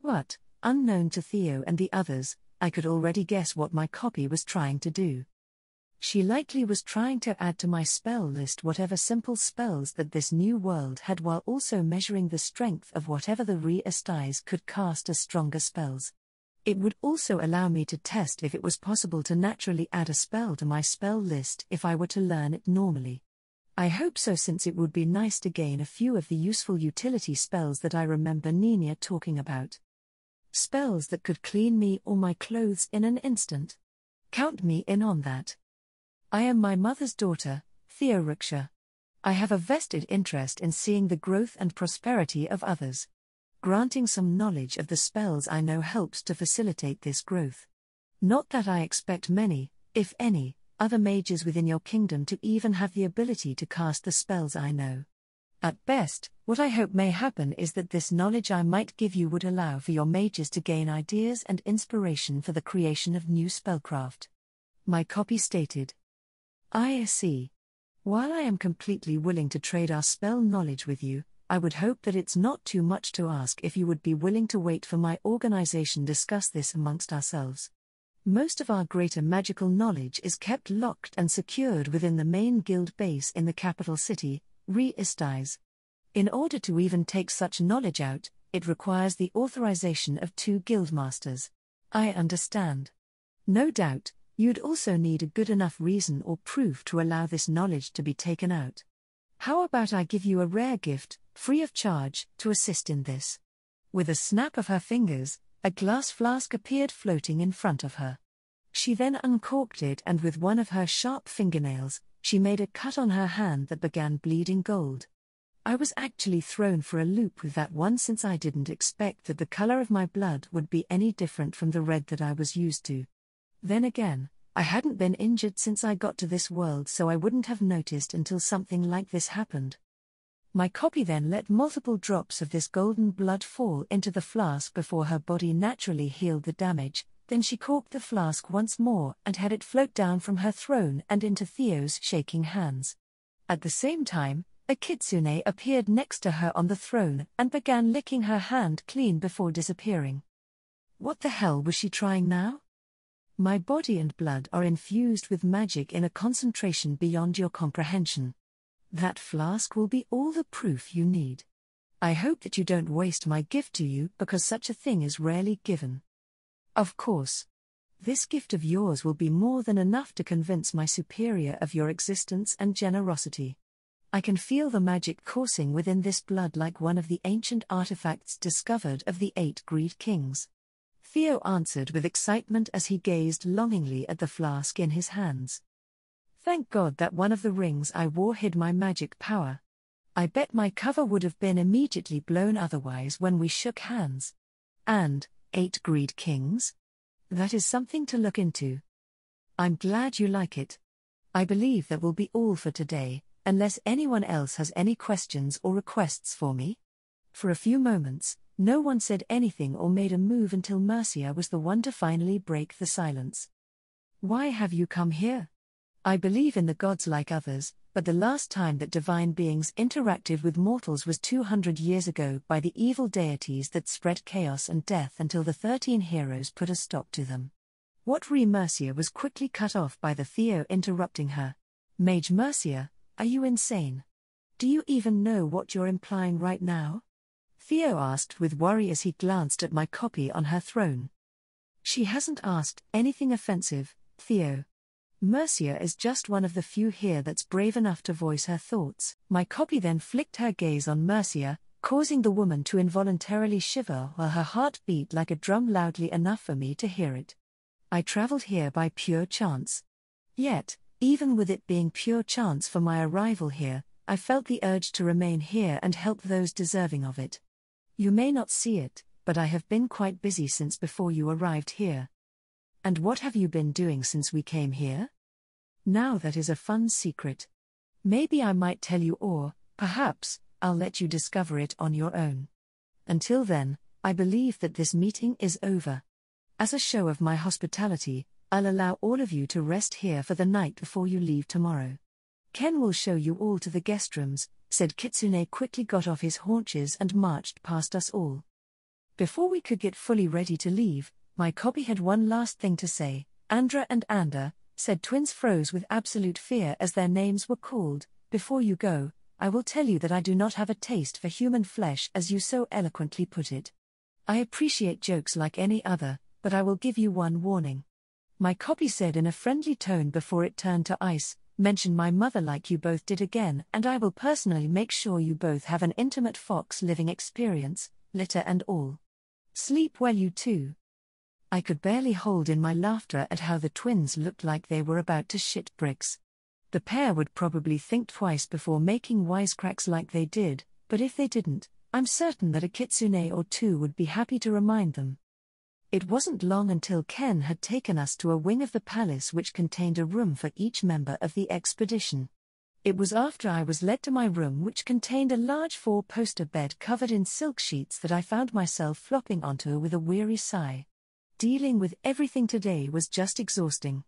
But, unknown to Theo and the others, I could already guess what my copy was trying to do. She likely was trying to add to my spell list whatever simple spells that this new world had, while also measuring the strength of whatever the re-estais could cast as stronger spells. It would also allow me to test if it was possible to naturally add a spell to my spell list if I were to learn it normally. I hope so, since it would be nice to gain a few of the useful utility spells that I remember Nina talking about. Spells that could clean me or my clothes in an instant. Count me in on that. I am my mother's daughter, Theoruksha. I have a vested interest in seeing the growth and prosperity of others. Granting some knowledge of the spells I know helps to facilitate this growth. Not that I expect many, if any, other mages within your kingdom to even have the ability to cast the spells I know. At best, what I hope may happen is that this knowledge I might give you would allow for your mages to gain ideas and inspiration for the creation of new spellcraft. My copy stated. I see. While I am completely willing to trade our spell knowledge with you, I would hope that it's not too much to ask if you would be willing to wait for my organization discuss this amongst ourselves. Most of our greater magical knowledge is kept locked and secured within the main guild base in the capital city, re-estais. In order to even take such knowledge out, it requires the authorization of 2 guildmasters. I understand. No doubt, you'd also need a good enough reason or proof to allow this knowledge to be taken out. How about I give you a rare gift, free of charge, to assist in this? With a snap of her fingers, a glass flask appeared floating in front of her. She then uncorked it, and with one of her sharp fingernails, she made a cut on her hand that began bleeding gold. I was actually thrown for a loop with that one, since I didn't expect that the color of my blood would be any different from the red that I was used to. Then again, I hadn't been injured since I got to this world, so I wouldn't have noticed until something like this happened. My copy then let multiple drops of this golden blood fall into the flask before her body naturally healed the damage. Then she corked the flask once more and had it float down from her throne and into Theo's shaking hands. At the same time, a kitsune appeared next to her on the throne and began licking her hand clean before disappearing. What the hell was she trying now? My body and blood are infused with magic in a concentration beyond your comprehension. That flask will be all the proof you need. I hope that you don't waste my gift to you, because such a thing is rarely given. Of course. This gift of yours will be more than enough to convince my superior of your existence and generosity. I can feel the magic coursing within this blood like one of the ancient artifacts discovered of the 8 Greed Kings. Theo answered with excitement as he gazed longingly at the flask in his hands. Thank God that one of the rings I wore hid my magic power. I bet my cover would have been immediately blown otherwise when we shook hands. And 8 Greed Kings? That is something to look into. I'm glad you like it. I believe that will be all for today, unless anyone else has any questions or requests for me. For a few moments, no one said anything or made a move until Mercia was the one to finally break the silence. Why have you come here? I believe in the gods like others, but the last time that divine beings interacted with mortals was 200 years ago by the evil deities that spread chaos and death until the 13 heroes put a stop to them. What Mercia was quickly cut off by the Theo interrupting her. Mage Mercia, are you insane? Do you even know what you're implying right now? Theo asked with worry as he glanced at my copy on her throne. She hasn't asked anything offensive, Theo. Mercia is just one of the few here that's brave enough to voice her thoughts. My copy then flicked her gaze on Mercia, causing the woman to involuntarily shiver while her heart beat like a drum loudly enough for me to hear it. I traveled here by pure chance. Yet, even with it being pure chance for my arrival here, I felt the urge to remain here and help those deserving of it. You may not see it, but I have been quite busy since before you arrived here. And what have you been doing since we came here? Now that is a fun secret. Maybe I might tell you, or, perhaps, I'll let you discover it on your own. Until then, I believe that this meeting is over. As a show of my hospitality, I'll allow all of you to rest here for the night before you leave tomorrow. Ken will show you all to the guest rooms, said Kitsune, quickly got off his haunches and marched past us all. Before we could get fully ready to leave, my copy had one last thing to say. Andra and Ander, said twins froze with absolute fear as their names were called. Before you go, I will tell you that I do not have a taste for human flesh as you so eloquently put it. I appreciate jokes like any other, but I will give you one warning. My copy said in a friendly tone before it turned to ice, mention my mother like you both did again and I will personally make sure you both have an intimate fox living experience, litter and all. Sleep well you two. I could barely hold in my laughter at how the twins looked like they were about to shit bricks. The pair would probably think twice before making wisecracks like they did, but if they didn't, I'm certain that a kitsune or two would be happy to remind them. It wasn't long until Ken had taken us to a wing of the palace which contained a room for each member of the expedition. It was after I was led to my room, which contained a large 4-poster bed covered in silk sheets, that I found myself flopping onto with a weary sigh. Dealing with everything today was just exhausting.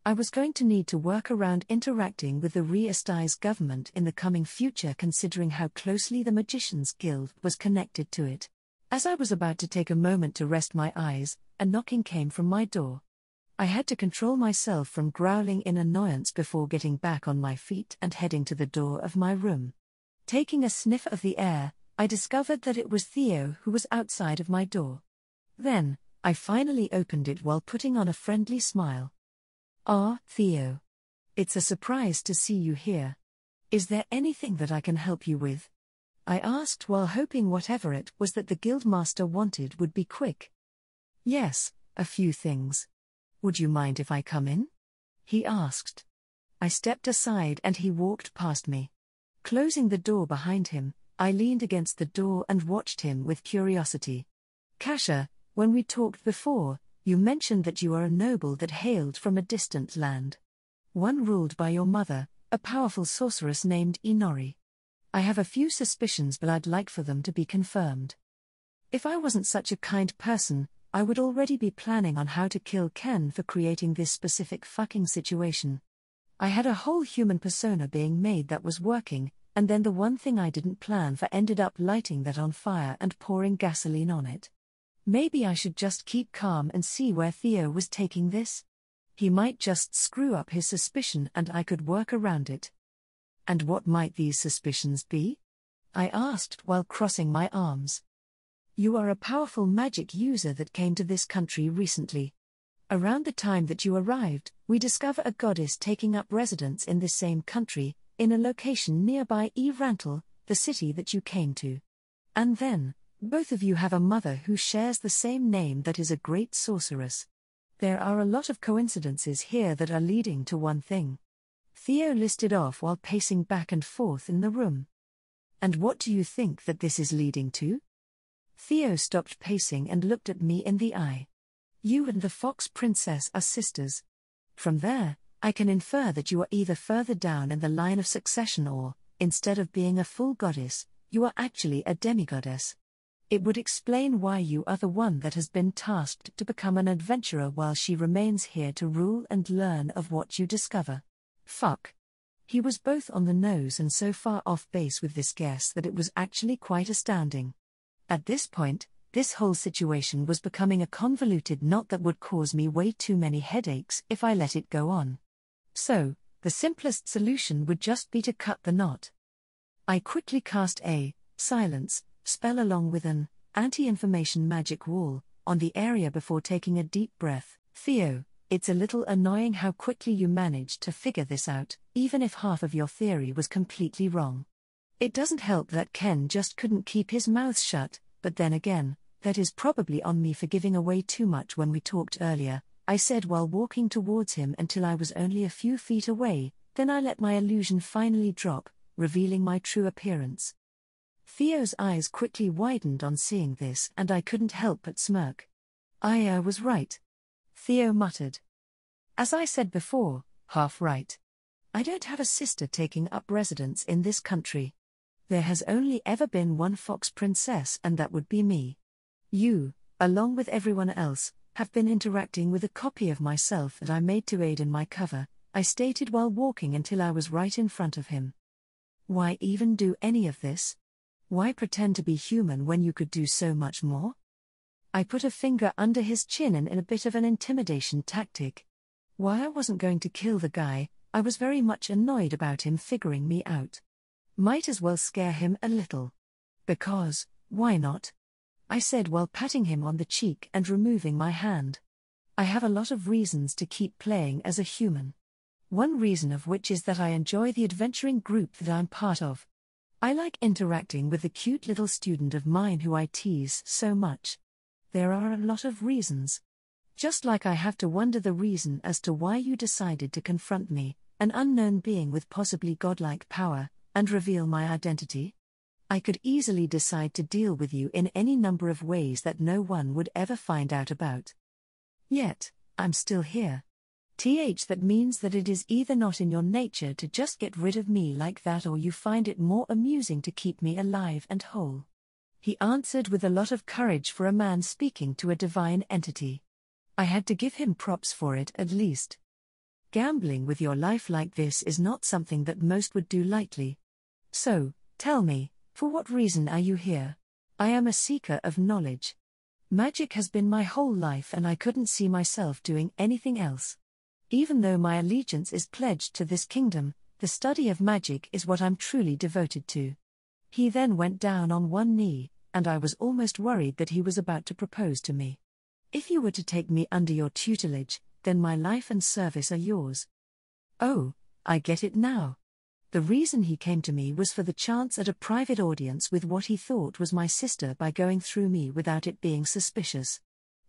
I was going to need to work around interacting with the Re-Estais government in the coming future, considering how closely the Magicians Guild was connected to it. As I was about to take a moment to rest my eyes, a knocking came from my door. I had to control myself from growling in annoyance before getting back on my feet and heading to the door of my room. Taking a sniff of the air, I discovered that it was Theo who was outside of my door. Then, I finally opened it while putting on a friendly smile. "Ah, Theo. It's a surprise to see you here. Is there anything that I can help you with?" I asked, while hoping whatever it was that the guildmaster wanted would be quick. "Yes, a few things. Would you mind if I come in?" he asked. I stepped aside and he walked past me. Closing the door behind him, I leaned against the door and watched him with curiosity. "Kasha, when we talked before, you mentioned that you are a noble that hailed from a distant land. One ruled by your mother, a powerful sorceress named Inori. I have a few suspicions, but I'd like for them to be confirmed. If I wasn't such a kind person, I would already be planning on how to kill Ken for creating this specific fucking situation. I had a whole human persona being made that was working, and then the one thing I didn't plan for ended up lighting that on fire and pouring gasoline on it. Maybe I should just keep calm and see where Theo was taking this. He might just screw up his suspicion and I could work around it." "And what might these suspicions be?" I asked while crossing my arms. "You are a powerful magic user that came to this country recently. Around the time that you arrived, we discover a goddess taking up residence in this same country, in a location nearby Rantel, the city that you came to. And then, both of you have a mother who shares the same name that is a great sorceress. There are a lot of coincidences here that are leading to one thing." Theo listed off while pacing back and forth in the room. "And what do you think that this is leading to?" Theo stopped pacing and looked at me in the eye. "You and the Fox Princess are sisters. From there, I can infer that you are either further down in the line of succession or, instead of being a full goddess, you are actually a demigoddess. It would explain why you are the one that has been tasked to become an adventurer while she remains here to rule and learn of what you discover." Fuck. He was both on the nose and so far off base with this guess that it was actually quite astounding. At this point, this whole situation was becoming a convoluted knot that would cause me way too many headaches if I let it go on. So, the simplest solution would just be to cut the knot. I quickly cast a silence spell along with an anti-information magic wall on the area before taking a deep breath. Theo, it's a little annoying how quickly you managed to figure this out, even if half of your theory was completely wrong. It doesn't help that Ken just couldn't keep his mouth shut, but then again, that is probably on me for giving away too much when we talked earlier, I said while walking towards him until I was only a few feet away, then I let my illusion finally drop, revealing my true appearance. Theo's eyes quickly widened on seeing this, and I couldn't help but smirk. I was right. Theo muttered. As I said before, half right. I don't have a sister taking up residence in this country. There has only ever been one fox princess, and that would be me. You, along with everyone else, have been interacting with a copy of myself that I made to aid in my cover, I stated while walking until I was right in front of him. Why even do any of this? Why pretend to be human when you could do so much more? I put a finger under his chin in a bit of an intimidation tactic. While I wasn't going to kill the guy, I was very much annoyed about him figuring me out. Might as well scare him a little. Because, why not? I said while patting him on the cheek and removing my hand. I have a lot of reasons to keep playing as a human. One reason of which is that I enjoy the adventuring group that I'm part of. I like interacting with the cute little student of mine who I tease so much. There are a lot of reasons. Just like I have to wonder the reason as to why you decided to confront me, an unknown being with possibly godlike power, and reveal my identity. I could easily decide to deal with you in any number of ways that no one would ever find out about. Yet, I'm still here. That means that it is either not in your nature to just get rid of me like that, or you find it more amusing to keep me alive and whole. He answered with a lot of courage for a man speaking to a divine entity. I had to give him props for it at least. Gambling with your life like this is not something that most would do lightly. So, tell me, for what reason are you here? I am a seeker of knowledge. Magic has been my whole life, and I couldn't see myself doing anything else. Even though my allegiance is pledged to this kingdom, the study of magic is what I'm truly devoted to. He then went down on one knee, and I was almost worried that he was about to propose to me. If you were to take me under your tutelage, then my life and service are yours. Oh, I get it now. The reason he came to me was for the chance at a private audience with what he thought was my sister by going through me without it being suspicious.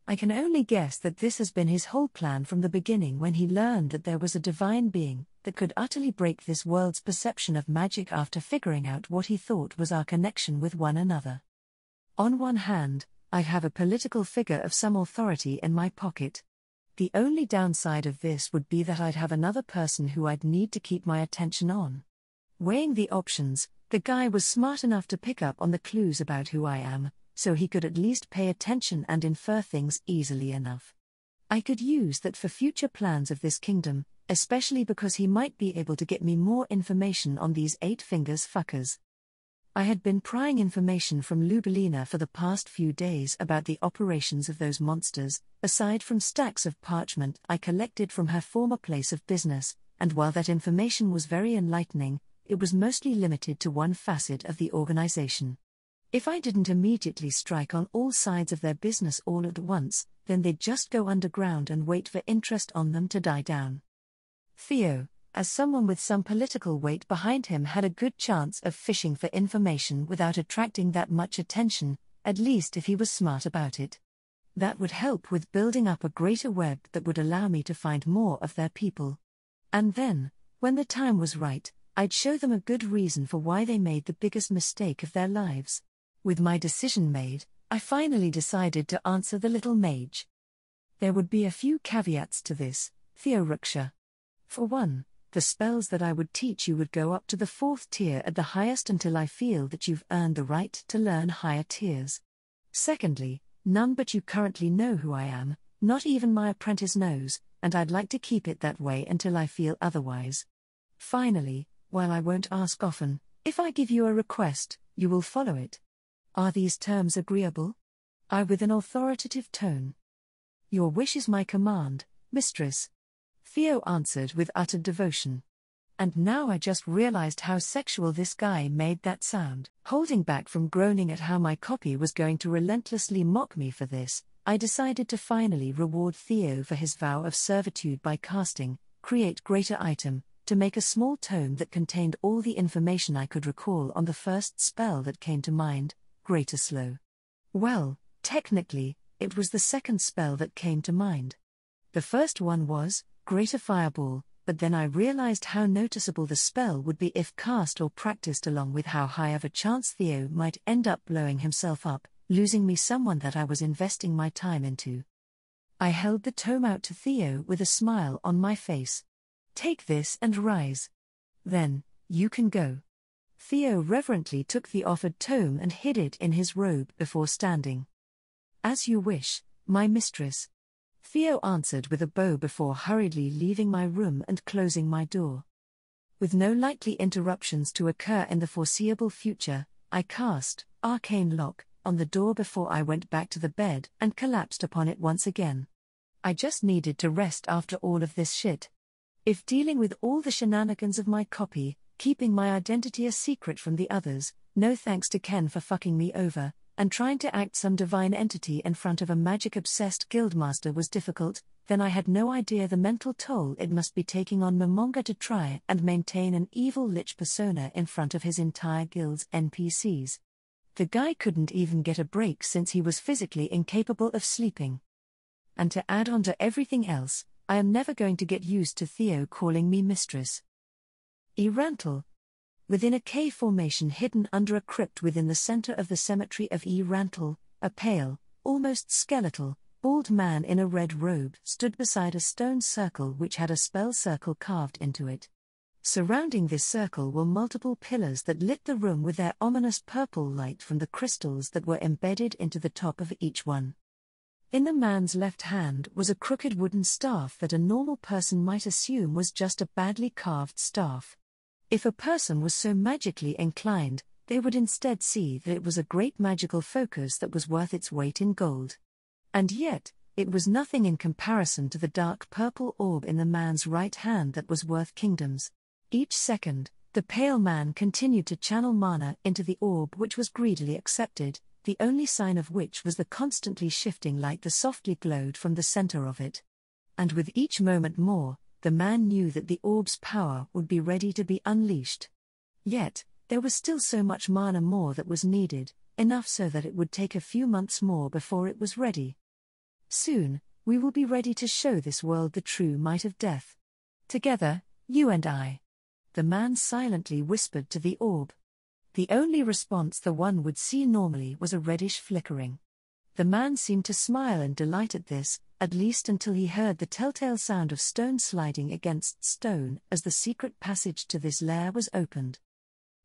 I can only guess that this has been his whole plan from the beginning when he learned that there was a divine being that could utterly break this world's perception of magic after figuring out what he thought was our connection with one another. On one hand, I have a political figure of some authority in my pocket. The only downside of this would be that I'd have another person who I'd need to keep my attention on. Weighing the options, the guy was smart enough to pick up on the clues about who I am, so he could at least pay attention and infer things easily enough. I could use that for future plans of this kingdom, especially because he might be able to get me more information on these 8-fingers fuckers. I had been prying information from Lubelina for the past few days about the operations of those monsters, aside from stacks of parchment I collected from her former place of business, and while that information was very enlightening, it was mostly limited to one facet of the organization. If I didn't immediately strike on all sides of their business all at once, then they'd just go underground and wait for interest on them to die down. Theo, as someone with some political weight behind him, had a good chance of fishing for information without attracting that much attention, at least if he was smart about it. That would help with building up a greater web that would allow me to find more of their people. And then, when the time was right, I'd show them a good reason for why they made the biggest mistake of their lives. With my decision made, I finally decided to answer the little mage. There would be a few caveats to this, Theo Ruksha. For one, the spells that I would teach you would go up to the 4th tier at the highest until I feel that you've earned the right to learn higher tiers. Secondly, none but you currently know who I am, not even my apprentice knows, and I'd like to keep it that way until I feel otherwise. Finally, while I won't ask often, if I give you a request, you will follow it. Are these terms agreeable? I with an authoritative tone. Your wish is my command, mistress. Theo answered with utter devotion. And now I just realized how sexual this guy made that sound. Holding back from groaning at how my copy was going to relentlessly mock me for this, I decided to finally reward Theo for his vow of servitude by casting, Create Greater Item, to make a small tome that contained all the information I could recall on the first spell that came to mind, Greater Slow. Well, technically, it was the second spell that came to mind. The first one was Greater Fireball, but then I realized how noticeable the spell would be if cast or practiced, along with how high of a chance Theo might end up blowing himself up, losing me someone that I was investing my time into. I held the tome out to Theo with a smile on my face. Take this and rise. Then, you can go. Theo reverently took the offered tome and hid it in his robe before standing. As you wish, my mistress. Theo answered with a bow before hurriedly leaving my room and closing my door. With no likely interruptions to occur in the foreseeable future, I cast Arcane Lock on the door before I went back to the bed and collapsed upon it once again. I just needed to rest after all of this shit. If dealing with all the shenanigans of my copy, keeping my identity a secret from the others, no thanks to Ken for fucking me over, and trying to act some divine entity in front of a magic-obsessed guildmaster was difficult, then I had no idea the mental toll it must be taking on Momonga to try and maintain an evil lich persona in front of his entire guild's NPCs. The guy couldn't even get a break since he was physically incapable of sleeping. And to add on to everything else, I am never going to get used to Theo calling me mistress. Erantle. Within a cave formation hidden under a crypt within the center of the cemetery of Erantle, a pale, almost skeletal, bald man in a red robe stood beside a stone circle which had a spell circle carved into it. Surrounding this circle were multiple pillars that lit the room with their ominous purple light from the crystals that were embedded into the top of each one. In the man's left hand was a crooked wooden staff that a normal person might assume was just a badly carved staff. If a person was so magically inclined, they would instead see that it was a great magical focus that was worth its weight in gold. And yet, it was nothing in comparison to the dark purple orb in the man's right hand that was worth kingdoms. Each second, the pale man continued to channel mana into the orb, which was greedily accepted, the only sign of which was the constantly shifting light that softly glowed from the center of it. And with each moment more, the man knew that the orb's power would be ready to be unleashed. Yet, there was still so much mana more that was needed, enough so that it would take a few months more before it was ready. Soon, we will be ready to show this world the true might of death. Together, you and I. The man silently whispered to the orb. The only response the one would see normally was a reddish flickering. The man seemed to smile in delight at this, at least until he heard the telltale sound of stone sliding against stone as the secret passage to this lair was opened.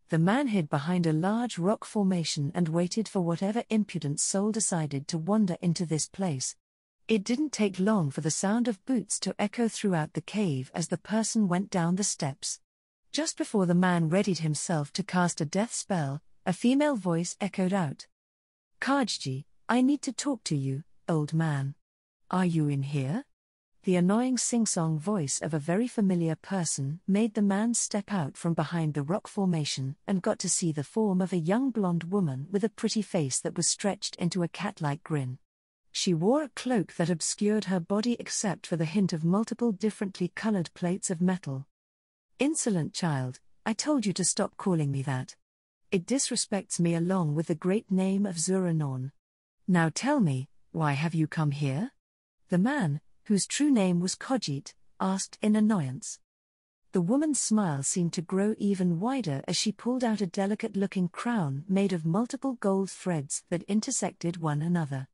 The man hid behind a large rock formation and waited for whatever impudent soul decided to wander into this place. It didn't take long for the sound of boots to echo throughout the cave as the person went down the steps. Just before the man readied himself to cast a death spell, a female voice echoed out. "Kajji, I need to talk to you, old man. Are you in here?" The annoying sing-song voice of a very familiar person made the man step out from behind the rock formation and got to see the form of a young blonde woman with a pretty face that was stretched into a cat-like grin. She wore a cloak that obscured her body except for the hint of multiple differently colored plates of metal. "Insolent child, I told you to stop calling me that. It disrespects me along with the great name of Zuranorn. Now tell me, why have you come here?" The man, whose true name was Kojit, asked in annoyance. The woman's smile seemed to grow even wider as she pulled out a delicate-looking crown made of multiple gold threads that intersected one another.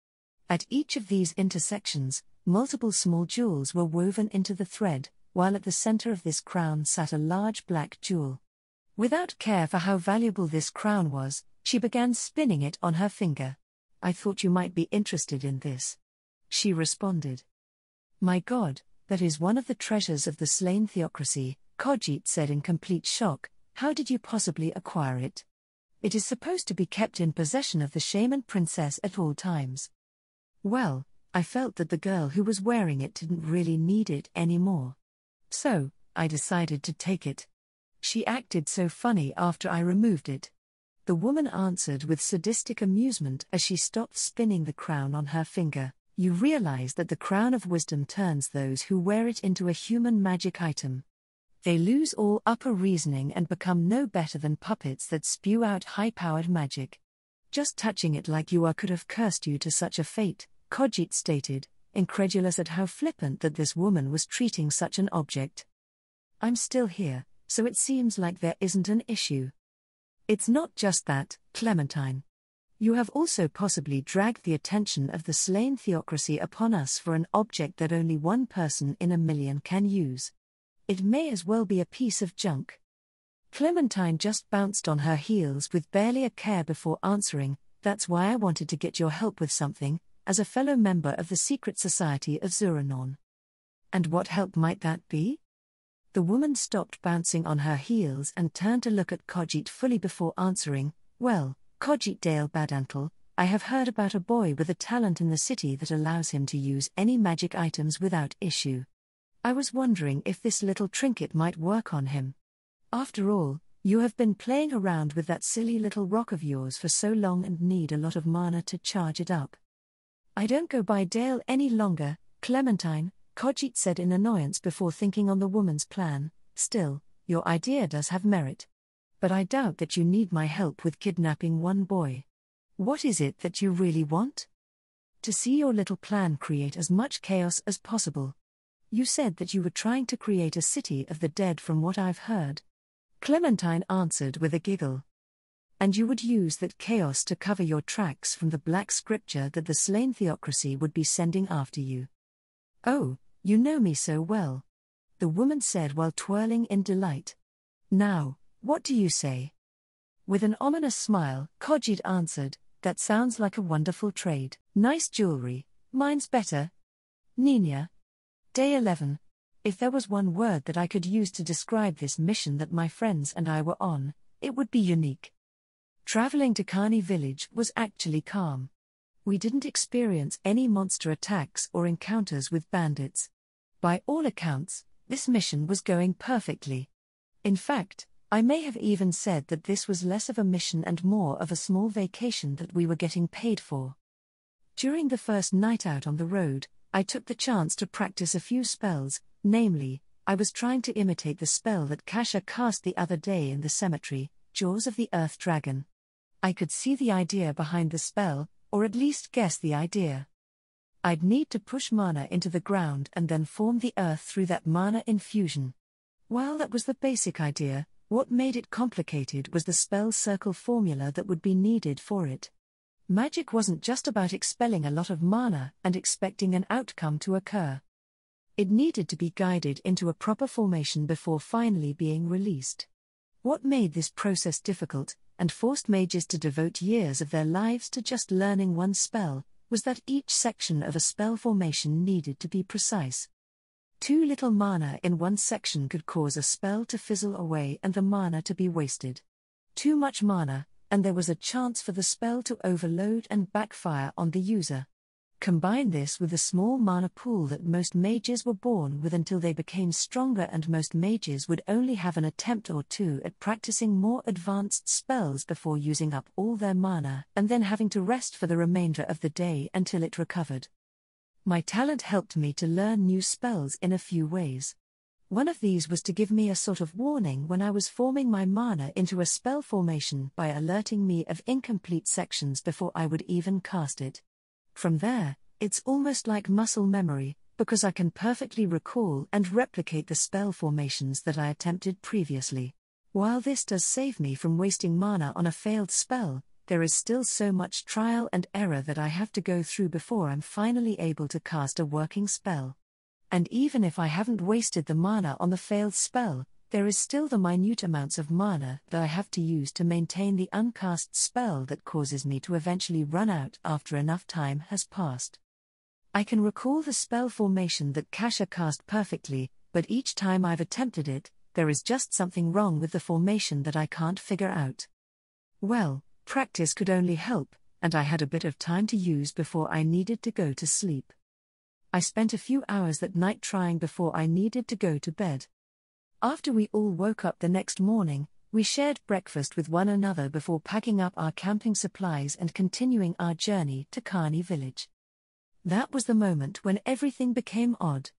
At each of these intersections, multiple small jewels were woven into the thread, while at the center of this crown sat a large black jewel. Without care for how valuable this crown was, she began spinning it on her finger. "I thought you might be interested in this," she responded. "My God, that is one of the treasures of the slain theocracy," Kojit said in complete shock. "How did you possibly acquire it? It is supposed to be kept in possession of the shaman princess at all times." Well, I felt that the girl who was wearing it didn't really need it anymore. So, I decided to take it. She acted so funny after I removed it. The woman answered with sadistic amusement as she stopped spinning the crown on her finger. You realize that the crown of wisdom turns those who wear it into a human magic item. They lose all upper reasoning and become no better than puppets that spew out high-powered magic. Just touching it like you are could have cursed you to such a fate, Khajiit stated, incredulous at how flippant that this woman was treating such an object. I'm still here, so it seems like there isn't an issue. It's not just that, Clementine. You have also possibly dragged the attention of the slain theocracy upon us for an object that only one person in a million can use. It may as well be a piece of junk. Clementine just bounced on her heels with barely a care before answering, that's why I wanted to get your help with something, as a fellow member of the secret society of Zuranon. And what help might that be? The woman stopped bouncing on her heels and turned to look at Khajiit fully before answering, well, Khajiit Dale Badantle, I have heard about a boy with a talent in the city that allows him to use any magic items without issue. I was wondering if this little trinket might work on him. After all, you have been playing around with that silly little rock of yours for so long and need a lot of mana to charge it up. I don't go by Dale any longer, Clementine, Khajiit said in annoyance before thinking on the woman's plan. Still, your idea does have merit. But I doubt that you need my help with kidnapping one boy. What is it that you really want? To see your little plan create as much chaos as possible. You said that you were trying to create a city of the dead from what I've heard. Clementine answered with a giggle. And you would use that chaos to cover your tracks from the black scripture that the slain theocracy would be sending after you. Oh, you know me so well. The woman said while twirling in delight. Now, what do you say? With an ominous smile, Khajiit answered, that sounds like a wonderful trade. Nice jewelry, mine's better. Nina. Day 11. If there was one word that I could use to describe this mission that my friends and I were on, it would be unique. Traveling to Kani village was actually calm. We didn't experience any monster attacks or encounters with bandits. By all accounts, this mission was going perfectly. In fact, I may have even said that this was less of a mission and more of a small vacation that we were getting paid for. During the first night out on the road, I took the chance to practice a few spells, namely, I was trying to imitate the spell that Kasha cast the other day in the cemetery, Jaws of the Earth Dragon. I could see the idea behind the spell, or at least guess the idea. I'd need to push mana into the ground and then form the earth through that mana infusion. While that was the basic idea, what made it complicated was the spell circle formula that would be needed for it. Magic wasn't just about expelling a lot of mana and expecting an outcome to occur. It needed to be guided into a proper formation before finally being released. What made this process difficult, and forced mages to devote years of their lives to just learning one spell, was that each section of a spell formation needed to be precise. Too little mana in one section could cause a spell to fizzle away and the mana to be wasted. Too much mana, and there was a chance for the spell to overload and backfire on the user. Combine this with the small mana pool that most mages were born with until they became stronger, and most mages would only have an attempt or two at practicing more advanced spells before using up all their mana and then having to rest for the remainder of the day until it recovered. My talent helped me to learn new spells in a few ways. One of these was to give me a sort of warning when I was forming my mana into a spell formation by alerting me of incomplete sections before I would even cast it. From there, it's almost like muscle memory, because I can perfectly recall and replicate the spell formations that I attempted previously. While this does save me from wasting mana on a failed spell, there is still so much trial and error that I have to go through before I'm finally able to cast a working spell. And even if I haven't wasted the mana on the failed spell, there is still the minute amounts of mana that I have to use to maintain the uncast spell that causes me to eventually run out after enough time has passed. I can recall the spell formation that Kasha cast perfectly, but each time I've attempted it, there is just something wrong with the formation that I can't figure out. Well, practice could only help, and I had a bit of time to use before I needed to go to sleep. I spent a few hours that night trying before I needed to go to bed. After we all woke up the next morning, we shared breakfast with one another before packing up our camping supplies and continuing our journey to Kani village. That was the moment when everything became odd.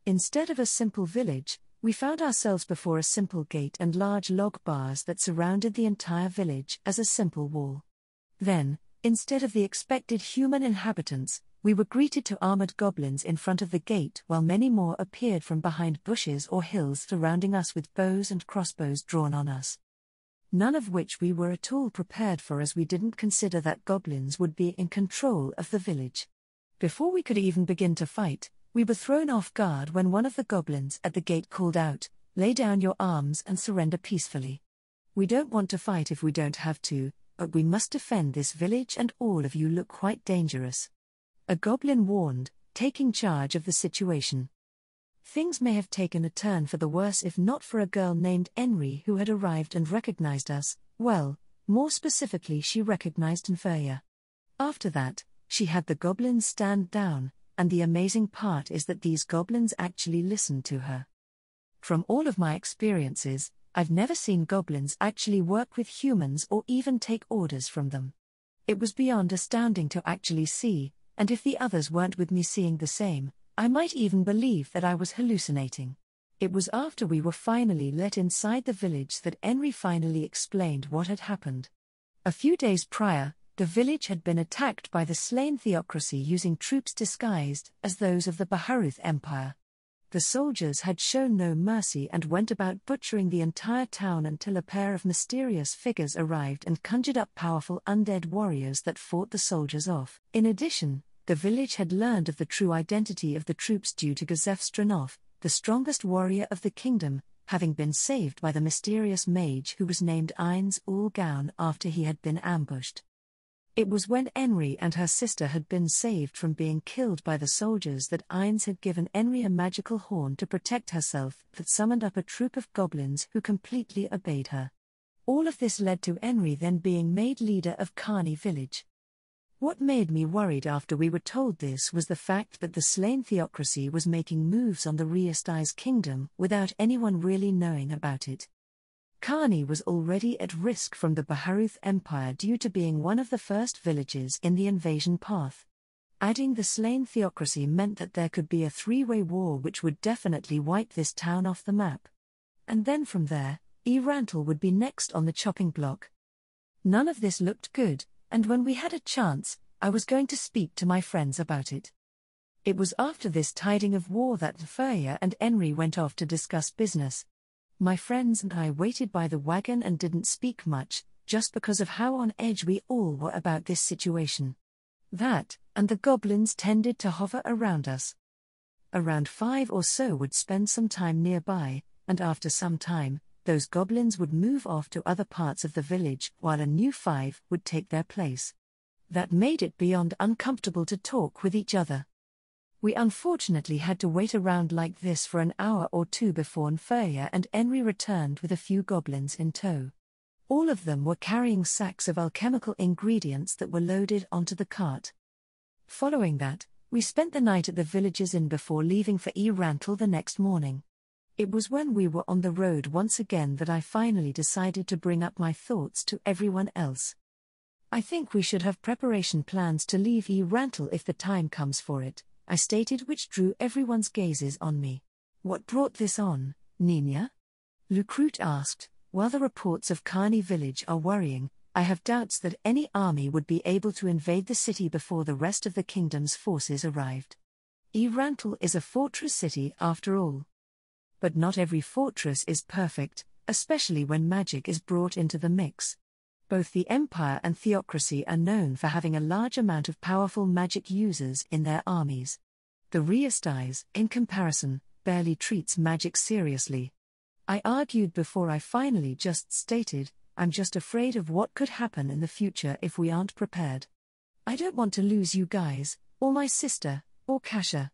Instead of a simple village, we found ourselves before a simple gate and large log bars that surrounded the entire village as a simple wall. Then, instead of the expected human inhabitants, we were greeted to armored goblins in front of the gate, while many more appeared from behind bushes or hills surrounding us with bows and crossbows drawn on us. None of which we were at all prepared for, as we didn't consider that goblins would be in control of the village. Before we could even begin to fight, we were thrown off guard when one of the goblins at the gate called out, "Lay down your arms and surrender peacefully. We don't want to fight if we don't have to, but we must defend this village and all of you look quite dangerous." A goblin warned, taking charge of the situation. Things may have taken a turn for the worse if not for a girl named Henry who had arrived and recognized us. Well, more specifically, she recognized Nferia. After that, she had the goblins stand down, and the amazing part is that these goblins actually listened to her. From all of my experiences, I've never seen goblins actually work with humans or even take orders from them. It was beyond astounding to actually see, and if the others weren't with me seeing the same, I might even believe that I was hallucinating. It was after we were finally let inside the village that Henry finally explained what had happened. A few days prior, the village had been attacked by the slain theocracy using troops disguised as those of the Baharuth Empire. The soldiers had shown no mercy and went about butchering the entire town until a pair of mysterious figures arrived and conjured up powerful undead warriors that fought the soldiers off. In addition, the village had learned of the true identity of the troops due to Gazef Stranov, the strongest warrior of the kingdom, having been saved by the mysterious mage who was named Ainz ul Gaun after he had been ambushed. It was when Henry and her sister had been saved from being killed by the soldiers that Ainz had given Henry a magical horn to protect herself that summoned up a troop of goblins who completely obeyed her. All of this led to Henry then being made leader of Carney village. What made me worried after we were told this was the fact that the slain theocracy was making moves on the Riesti's kingdom without anyone really knowing about it. Carney was already at risk from the Baharuth Empire due to being one of the first villages in the invasion path. Adding the slain theocracy meant that there could be a three-way war which would definitely wipe this town off the map. And then from there, Erantle would be next on the chopping block. None of this looked good, and when we had a chance, I was going to speak to my friends about it. It was after this tiding of war that Nferia and Henry went off to discuss business. My friends and I waited by the wagon and didn't speak much, just because of how on edge we all were about this situation. That, and the goblins tended to hover around us. Around 5 or so would spend some time nearby, and after some time, those goblins would move off to other parts of the village while a new 5 would take their place. That made it beyond uncomfortable to talk with each other. We unfortunately had to wait around like this for an hour or two before Nferia and Henry returned with a few goblins in tow. All of them were carrying sacks of alchemical ingredients that were loaded onto the cart. Following that, we spent the night at the village's inn before leaving for Erantle the next morning. It was when we were on the road once again that I finally decided to bring up my thoughts to everyone else. "I think we should have preparation plans to leave Erantle if the time comes for it," I stated, which drew everyone's gazes on me. "What brought this on, Nina?" Lucrute asked. "While the reports of Carney village are worrying, I have doubts that any army would be able to invade the city before the rest of the kingdom's forces arrived. Erantle is a fortress city after all. But not every fortress is perfect, especially when magic is brought into the mix. Both the Empire and Theocracy are known for having a large amount of powerful magic users in their armies. The Riestais, in comparison, barely treats magic seriously. I argued before I finally just stated, I'm just afraid of what could happen in the future if we aren't prepared. I don't want to lose you guys, or my sister, or Kasha."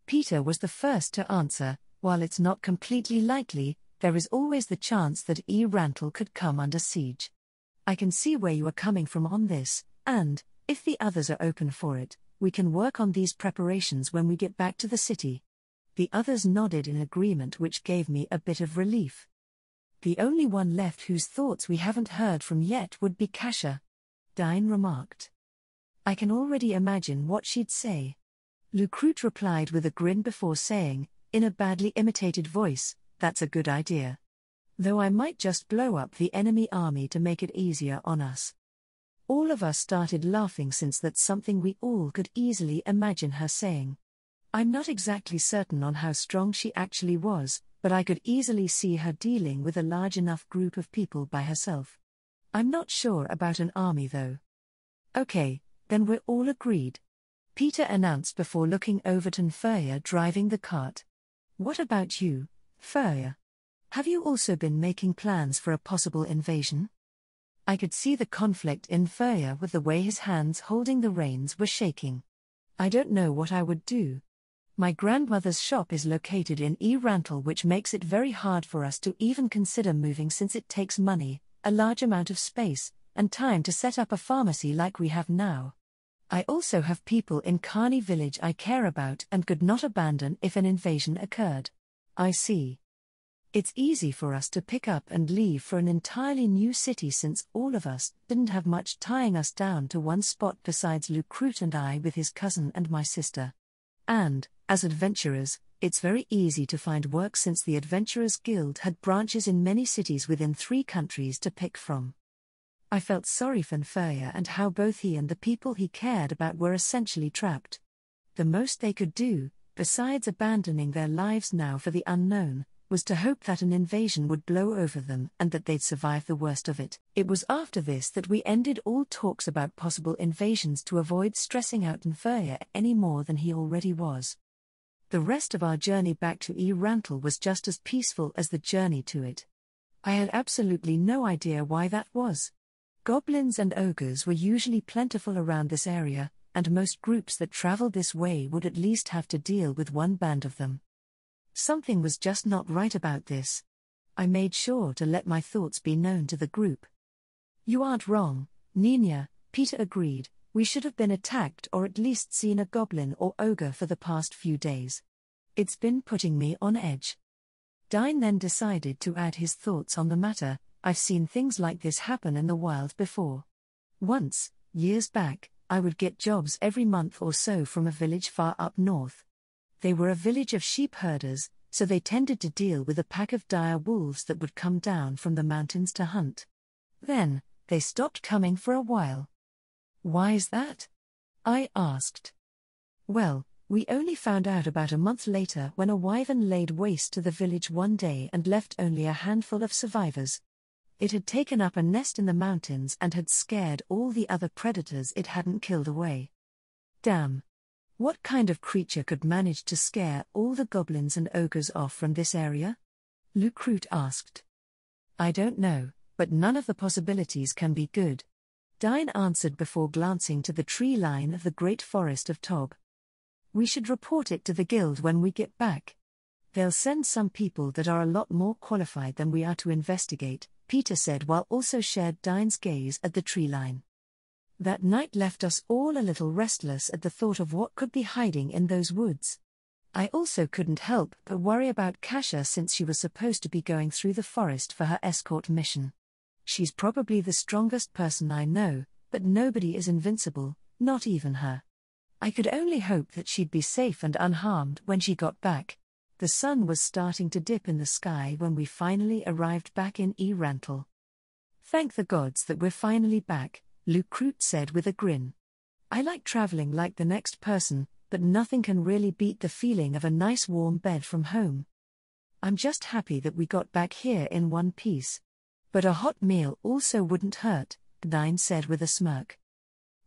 Peter was the first to answer. "While it's not completely likely, there is always the chance that Erantle could come under siege. I can see where you are coming from on this, and, if the others are open for it, we can work on these preparations when we get back to the city." The others nodded in agreement, which gave me a bit of relief. The only one left whose thoughts we haven't heard from yet would be Kasha. Dine remarked. I can already imagine what she'd say. Lucrute replied with a grin before saying, in a badly imitated voice, "That's a good idea. Though I might just blow up the enemy army to make it easier on us." All of us started laughing since that's something we all could easily imagine her saying. I'm not exactly certain on how strong she actually was, but I could easily see her dealing with a large enough group of people by herself. I'm not sure about an army though. Okay, then we're all agreed, Peter announced before looking over to Nferia driving the cart. What about you, Nferia? Have you also been making plans for a possible invasion? I could see the conflict in Nferia with the way his hands holding the reins were shaking. I don't know what I would do. My grandmother's shop is located in Rantle, which makes it very hard for us to even consider moving since it takes money, a large amount of space, and time to set up a pharmacy like we have now. I also have people in Carney village I care about and could not abandon if an invasion occurred. I see. It's easy for us to pick up and leave for an entirely new city since all of us didn't have much tying us down to one spot besides Lucrute and I with his cousin and my sister. And, as adventurers, it's very easy to find work since the Adventurers Guild had branches in many cities within 3 countries to pick from. I felt sorry for Nferia and how both he and the people he cared about were essentially trapped. The most they could do, besides abandoning their lives now for the unknown, was to hope that an invasion would blow over them and that they'd survive the worst of it. It was after this that we ended all talks about possible invasions to avoid stressing out Nferia any more than he already was. The rest of our journey back to Rantle was just as peaceful as the journey to it. I had absolutely no idea why that was. Goblins and ogres were usually plentiful around this area, and most groups that traveled this way would at least have to deal with one band of them. Something was just not right about this. I made sure to let my thoughts be known to the group. You aren't wrong, Nina, Peter agreed. We should have been attacked or at least seen a goblin or ogre for the past few days. It's been putting me on edge. Dine then decided to add his thoughts on the matter. I've seen things like this happen in the wild before. Once, years back, I would get jobs every month or so from a village far up north. They were a village of sheep herders, so they tended to deal with a pack of dire wolves that would come down from the mountains to hunt. Then, they stopped coming for a while. Why is that? I asked. Well, we only found out about a month later when a wyvern laid waste to the village one day and left only a handful of survivors. It had taken up a nest in the mountains and had scared all the other predators it hadn't killed away. Damn. What kind of creature could manage to scare all the goblins and ogres off from this area? Lucrute asked. I don't know, but none of the possibilities can be good. Dine answered before glancing to the tree line of the great forest of Tob. We should report it to the guild when we get back. They'll send some people that are a lot more qualified than we are to investigate, Peter said while also shared Dine's gaze at the tree line. That night left us all a little restless at the thought of what could be hiding in those woods. I also couldn't help but worry about Kasha since she was supposed to be going through the forest for her escort mission. She's probably the strongest person I know, but nobody is invincible, not even her. I could only hope that she'd be safe and unharmed when she got back. The sun was starting to dip in the sky when we finally arrived back in Rantle. Thank the gods that we're finally back, Lucrute said with a grin. I like traveling like the next person, but nothing can really beat the feeling of a nice warm bed from home. I'm just happy that we got back here in one piece. But a hot meal also wouldn't hurt, Dine said with a smirk.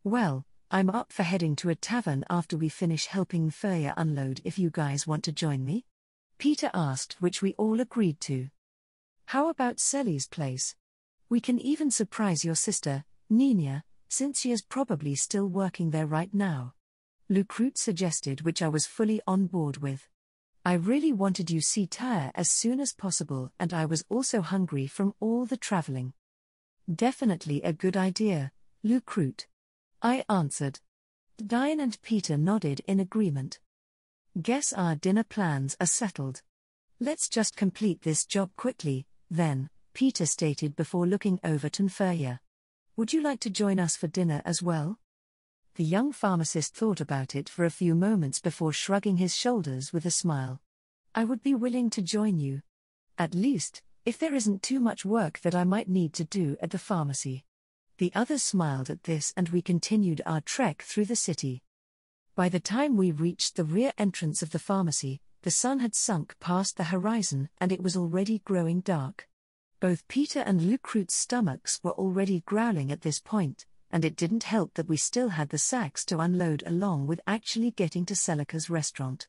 Well, I'm up for heading to a tavern after we finish helping Nferia unload if you guys want to join me? Peter asked, which we all agreed to. How about Selly's place? We can even surprise your sister, Nina, since she is probably still working there right now. Lucrute suggested, which I was fully on board with. I really wanted you see Tyre as soon as possible and I was also hungry from all the traveling. Definitely a good idea, Lucrute. I answered. Dine and Peter nodded in agreement. Guess our dinner plans are settled. Let's just complete this job quickly, then, Peter stated before looking over to Nferia. Would you like to join us for dinner as well? The young pharmacist thought about it for a few moments before shrugging his shoulders with a smile. I would be willing to join you. At least, if there isn't too much work that I might need to do at the pharmacy. The others smiled at this and we continued our trek through the city. By the time we reached the rear entrance of the pharmacy, the sun had sunk past the horizon and it was already growing dark. Both Peter and Lucrute's stomachs were already growling at this point, and it didn't help that we still had the sacks to unload along with actually getting to Celica's restaurant.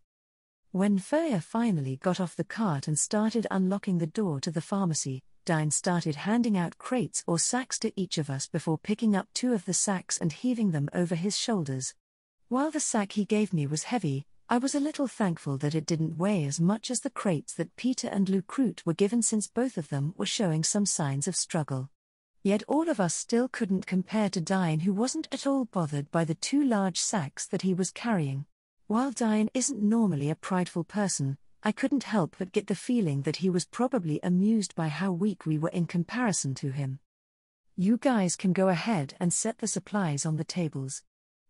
When Freya finally got off the cart and started unlocking the door to the pharmacy, Dine started handing out crates or sacks to each of us before picking up 2 of the sacks and heaving them over his shoulders. While the sack he gave me was heavy, I was a little thankful that it didn't weigh as much as the crates that Peter and Lucrute were given, since both of them were showing some signs of struggle. Yet all of us still couldn't compare to Dine, who wasn't at all bothered by the 2 large sacks that he was carrying. While Dine isn't normally a prideful person, I couldn't help but get the feeling that he was probably amused by how weak we were in comparison to him. You guys can go ahead and set the supplies on the tables.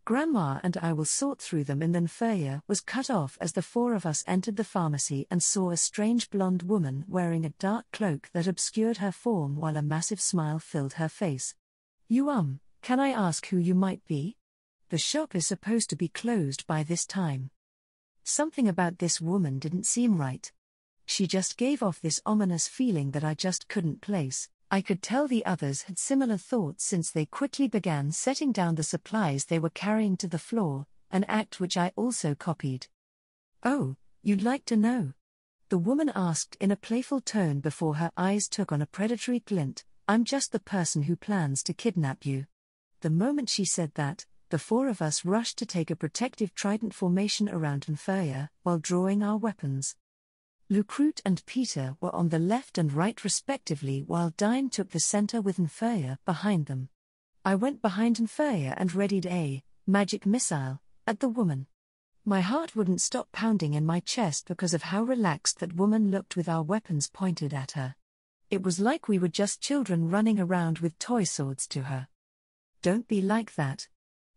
Grandma and I will sort through them. And then Freya was cut off as the 4 of us entered the pharmacy and saw a strange blonde woman wearing a dark cloak that obscured her form while a massive smile filled her face. Can I ask who you might be? The shop is supposed to be closed by this time. Something about this woman didn't seem right. She just gave off this ominous feeling that I just couldn't place. I could tell the others had similar thoughts, since they quickly began setting down the supplies they were carrying to the floor, an act which I also copied. Oh, you'd like to know? The woman asked in a playful tone before her eyes took on a predatory glint. I'm just the person who plans to kidnap you. The moment she said that, the 4 of us rushed to take a protective trident formation around Freya while drawing our weapons. Lucrute and Peter were on the left and right respectively, while Dine took the center with Freya behind them. I went behind Freya and readied a magic missile at the woman. My heart wouldn't stop pounding in my chest because of how relaxed that woman looked with our weapons pointed at her. It was like we were just children running around with toy swords to her. Don't be like that.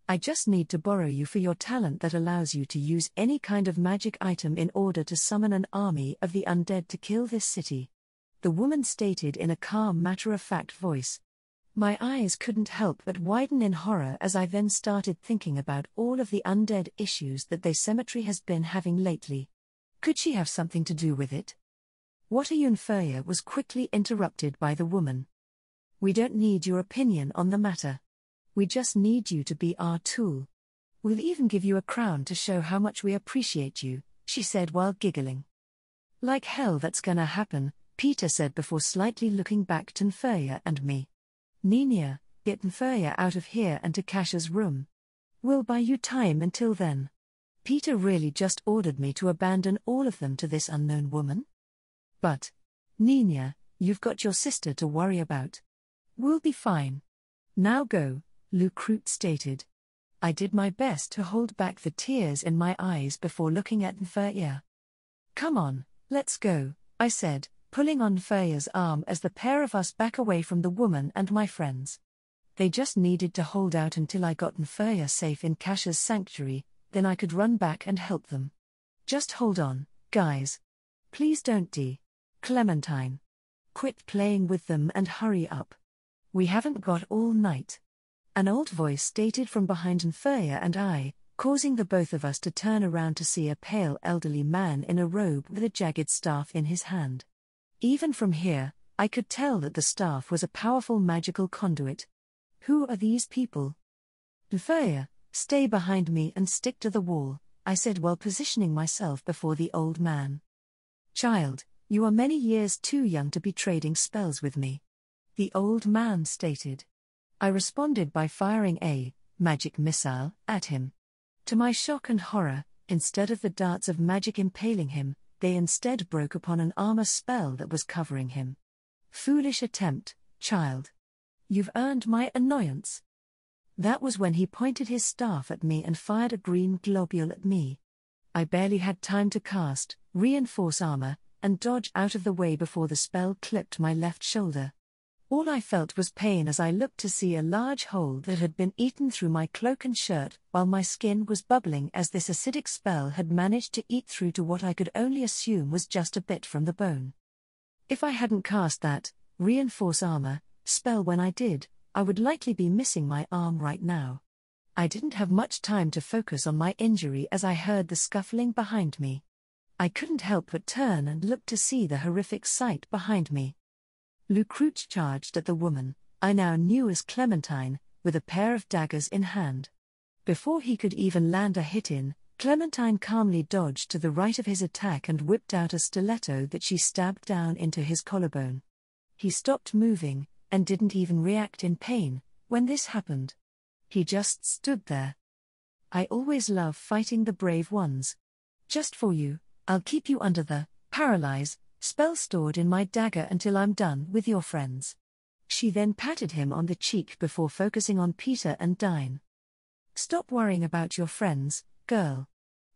I just need to borrow you for your talent that allows you to use any kind of magic item in order to summon an army of the undead to kill this city. The woman stated in a calm, matter-of-fact voice. My eyes couldn't help but widen in horror as I then started thinking about all of the undead issues that the cemetery has been having lately. Could she have something to do with it? What are you? Freya was quickly interrupted by the woman. We don't need your opinion on the matter. We just need you to be our tool. We'll even give you a crown to show how much we appreciate you, she said while giggling. Like hell that's gonna happen, Peter said before slightly looking back to Freya and me. Nina, get Freya out of here and to Kasha's room. We'll buy you time until then. Peter really just ordered me to abandon all of them to this unknown woman? But, Nina, you've got your sister to worry about. We'll be fine. Now go, Lucrute stated. I did my best to hold back the tears in my eyes before looking at Freya. Come on, let's go, I said, pulling on Freya's arm as the pair of us back away from the woman and my friends. They just needed to hold out until I got Freya safe in Kasha's sanctuary, then I could run back and help them. Just hold on, guys. Please don't Clementine. Quit playing with them and hurry up. We haven't got all night. An old voice stated from behind Freya and I, causing the both of us to turn around to see a pale elderly man in a robe with a jagged staff in his hand. Even from here, I could tell that the staff was a powerful magical conduit. Who are these people? Freya, stay behind me and stick to the wall, I said while positioning myself before the old man. Child, you are many years too young to be trading spells with me, the old man stated. I responded by firing a magic missile at him. To my shock and horror, instead of the darts of magic impaling him, they instead broke upon an armor spell that was covering him. Foolish attempt, child. You've earned my annoyance. That was when he pointed his staff at me and fired a green globule at me. I barely had time to cast reinforce armor and dodge out of the way before the spell clipped my left shoulder. All I felt was pain as I looked to see a large hole that had been eaten through my cloak and shirt, while my skin was bubbling as this acidic spell had managed to eat through to what I could only assume was just a bit from the bone. If I hadn't cast that reinforce armor spell when I did, I would likely be missing my arm right now. I didn't have much time to focus on my injury as I heard the scuffling behind me. I couldn't help but turn and look to see the horrific sight behind me. Lucruch charged at the woman I now knew as Clementine, with a pair of daggers in hand. Before he could even land a hit in, Clementine calmly dodged to the right of his attack and whipped out a stiletto that she stabbed down into his collarbone. He stopped moving, and didn't even react in pain when this happened. He just stood there. I always love fighting the brave ones. Just for you, I'll keep you under the paralyze spell stored in my dagger until I'm done with your friends. She then patted him on the cheek before focusing on Peter and Dine. Stop worrying about your friends, girl.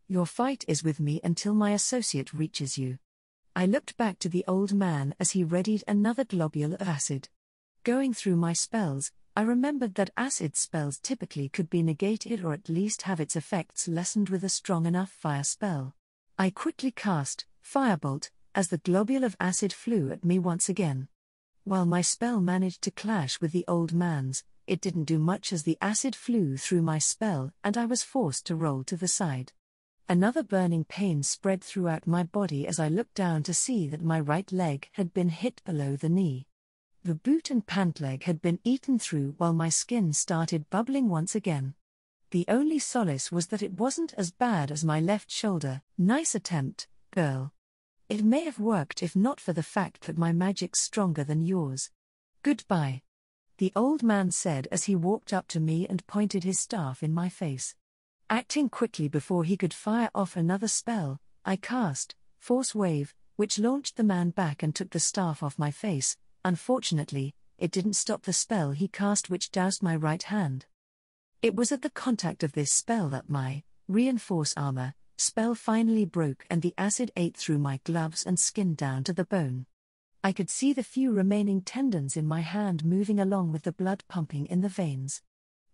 Your fight is with me until my associate reaches you. I looked back to the old man as he readied another globule of acid. Going through my spells, I remembered that acid spells typically could be negated or at least have its effects lessened with a strong enough fire spell. I quickly cast Firebolt as the globule of acid flew at me once again. While my spell managed to clash with the old man's, it didn't do much as the acid flew through my spell and I was forced to roll to the side. Another burning pain spread throughout my body as I looked down to see that my right leg had been hit below the knee. The boot and pant leg had been eaten through while my skin started bubbling once again. The only solace was that it wasn't as bad as my left shoulder. Nice attempt, girl. It may have worked if not for the fact that my magic's stronger than yours. Goodbye. The old man said as he walked up to me and pointed his staff in my face. Acting quickly before he could fire off another spell, I cast Force Wave, which launched the man back and took the staff off my face. Unfortunately, it didn't stop the spell he cast which doused my right hand. It was at the contact of this spell that my Reinforce Armor spell finally broke and the acid ate through my gloves and skin down to the bone. I could see the few remaining tendons in my hand moving along with the blood pumping in the veins.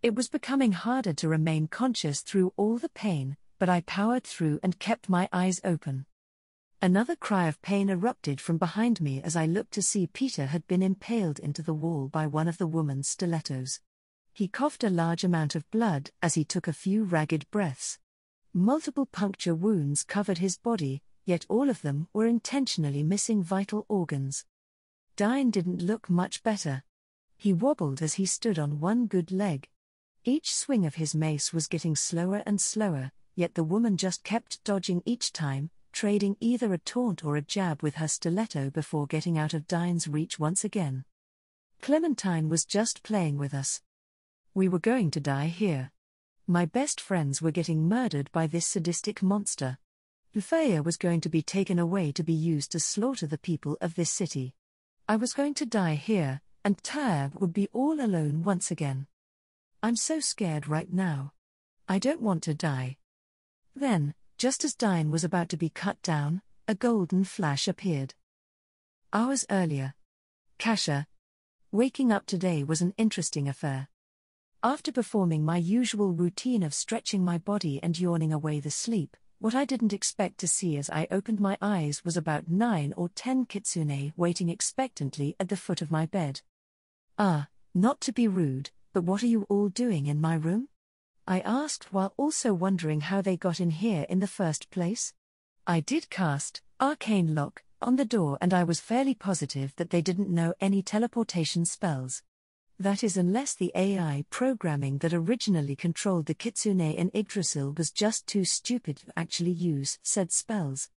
It was becoming harder to remain conscious through all the pain, but I powered through and kept my eyes open. Another cry of pain erupted from behind me as I looked to see Peter had been impaled into the wall by one of the woman's stilettos. He coughed a large amount of blood as he took a few ragged breaths. Multiple puncture wounds covered his body, yet all of them were intentionally missing vital organs. Dine didn't look much better. He wobbled as he stood on one good leg. Each swing of his mace was getting slower and slower, yet the woman just kept dodging each time, trading either a taunt or a jab with her stiletto before getting out of Dine's reach once again. Clementine was just playing with us. We were going to die here. My best friends were getting murdered by this sadistic monster. Lufaya was going to be taken away to be used to slaughter the people of this city. I was going to die here, and Tyr would be all alone once again. I'm so scared right now. I don't want to die. Then, just as Dine was about to be cut down, a golden flash appeared. Hours earlier. Kasha. Waking up today was an interesting affair. After performing my usual routine of stretching my body and yawning away the sleep, what I didn't expect to see as I opened my eyes was about 9 or 10 kitsune waiting expectantly at the foot of my bed. Not to be rude, but what are you all doing in my room? I asked while also wondering how they got in here in the first place. I did cast Arcane Lock on the door and I was fairly positive that they didn't know any teleportation spells. That is, unless the AI programming that originally controlled the kitsune in Yggdrasil was just too stupid to actually use said spells.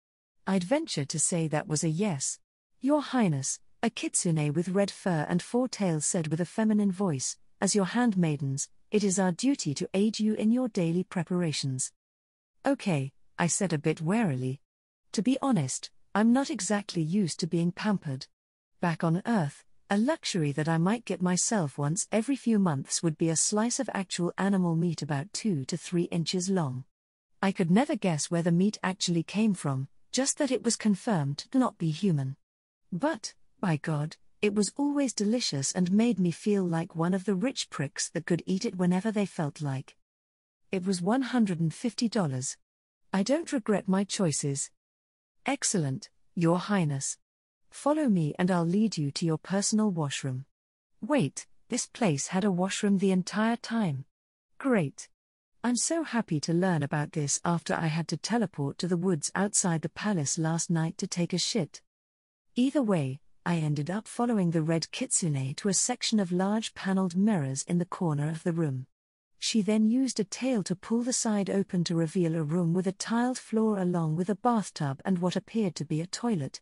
I'd venture to say that was a yes. Your Highness, a kitsune with red fur and 4 tails said with a feminine voice, as your handmaidens, it is our duty to aid you in your daily preparations. Okay, I said a bit warily. To be honest, I'm not exactly used to being pampered. Back on Earth, a luxury that I might get myself once every few months would be a slice of actual animal meat about 2 to 3 inches long. I could never guess where the meat actually came from, just that it was confirmed to not be human. But, by God, It was always delicious and made me feel like one of the rich pricks that could eat it whenever they felt like. It was $150. I don't regret my choices. Excellent, Your Highness. Follow me and I'll lead you to your personal washroom. Wait, this place had a washroom the entire time. Great. I'm so happy to learn about this after I had to teleport to the woods outside the palace last night to take a shit. Either way, I ended up following the red kitsune to a section of large paneled mirrors in the corner of the room. She then used a tail to pull the side open to reveal a room with a tiled floor along with a bathtub and what appeared to be a toilet.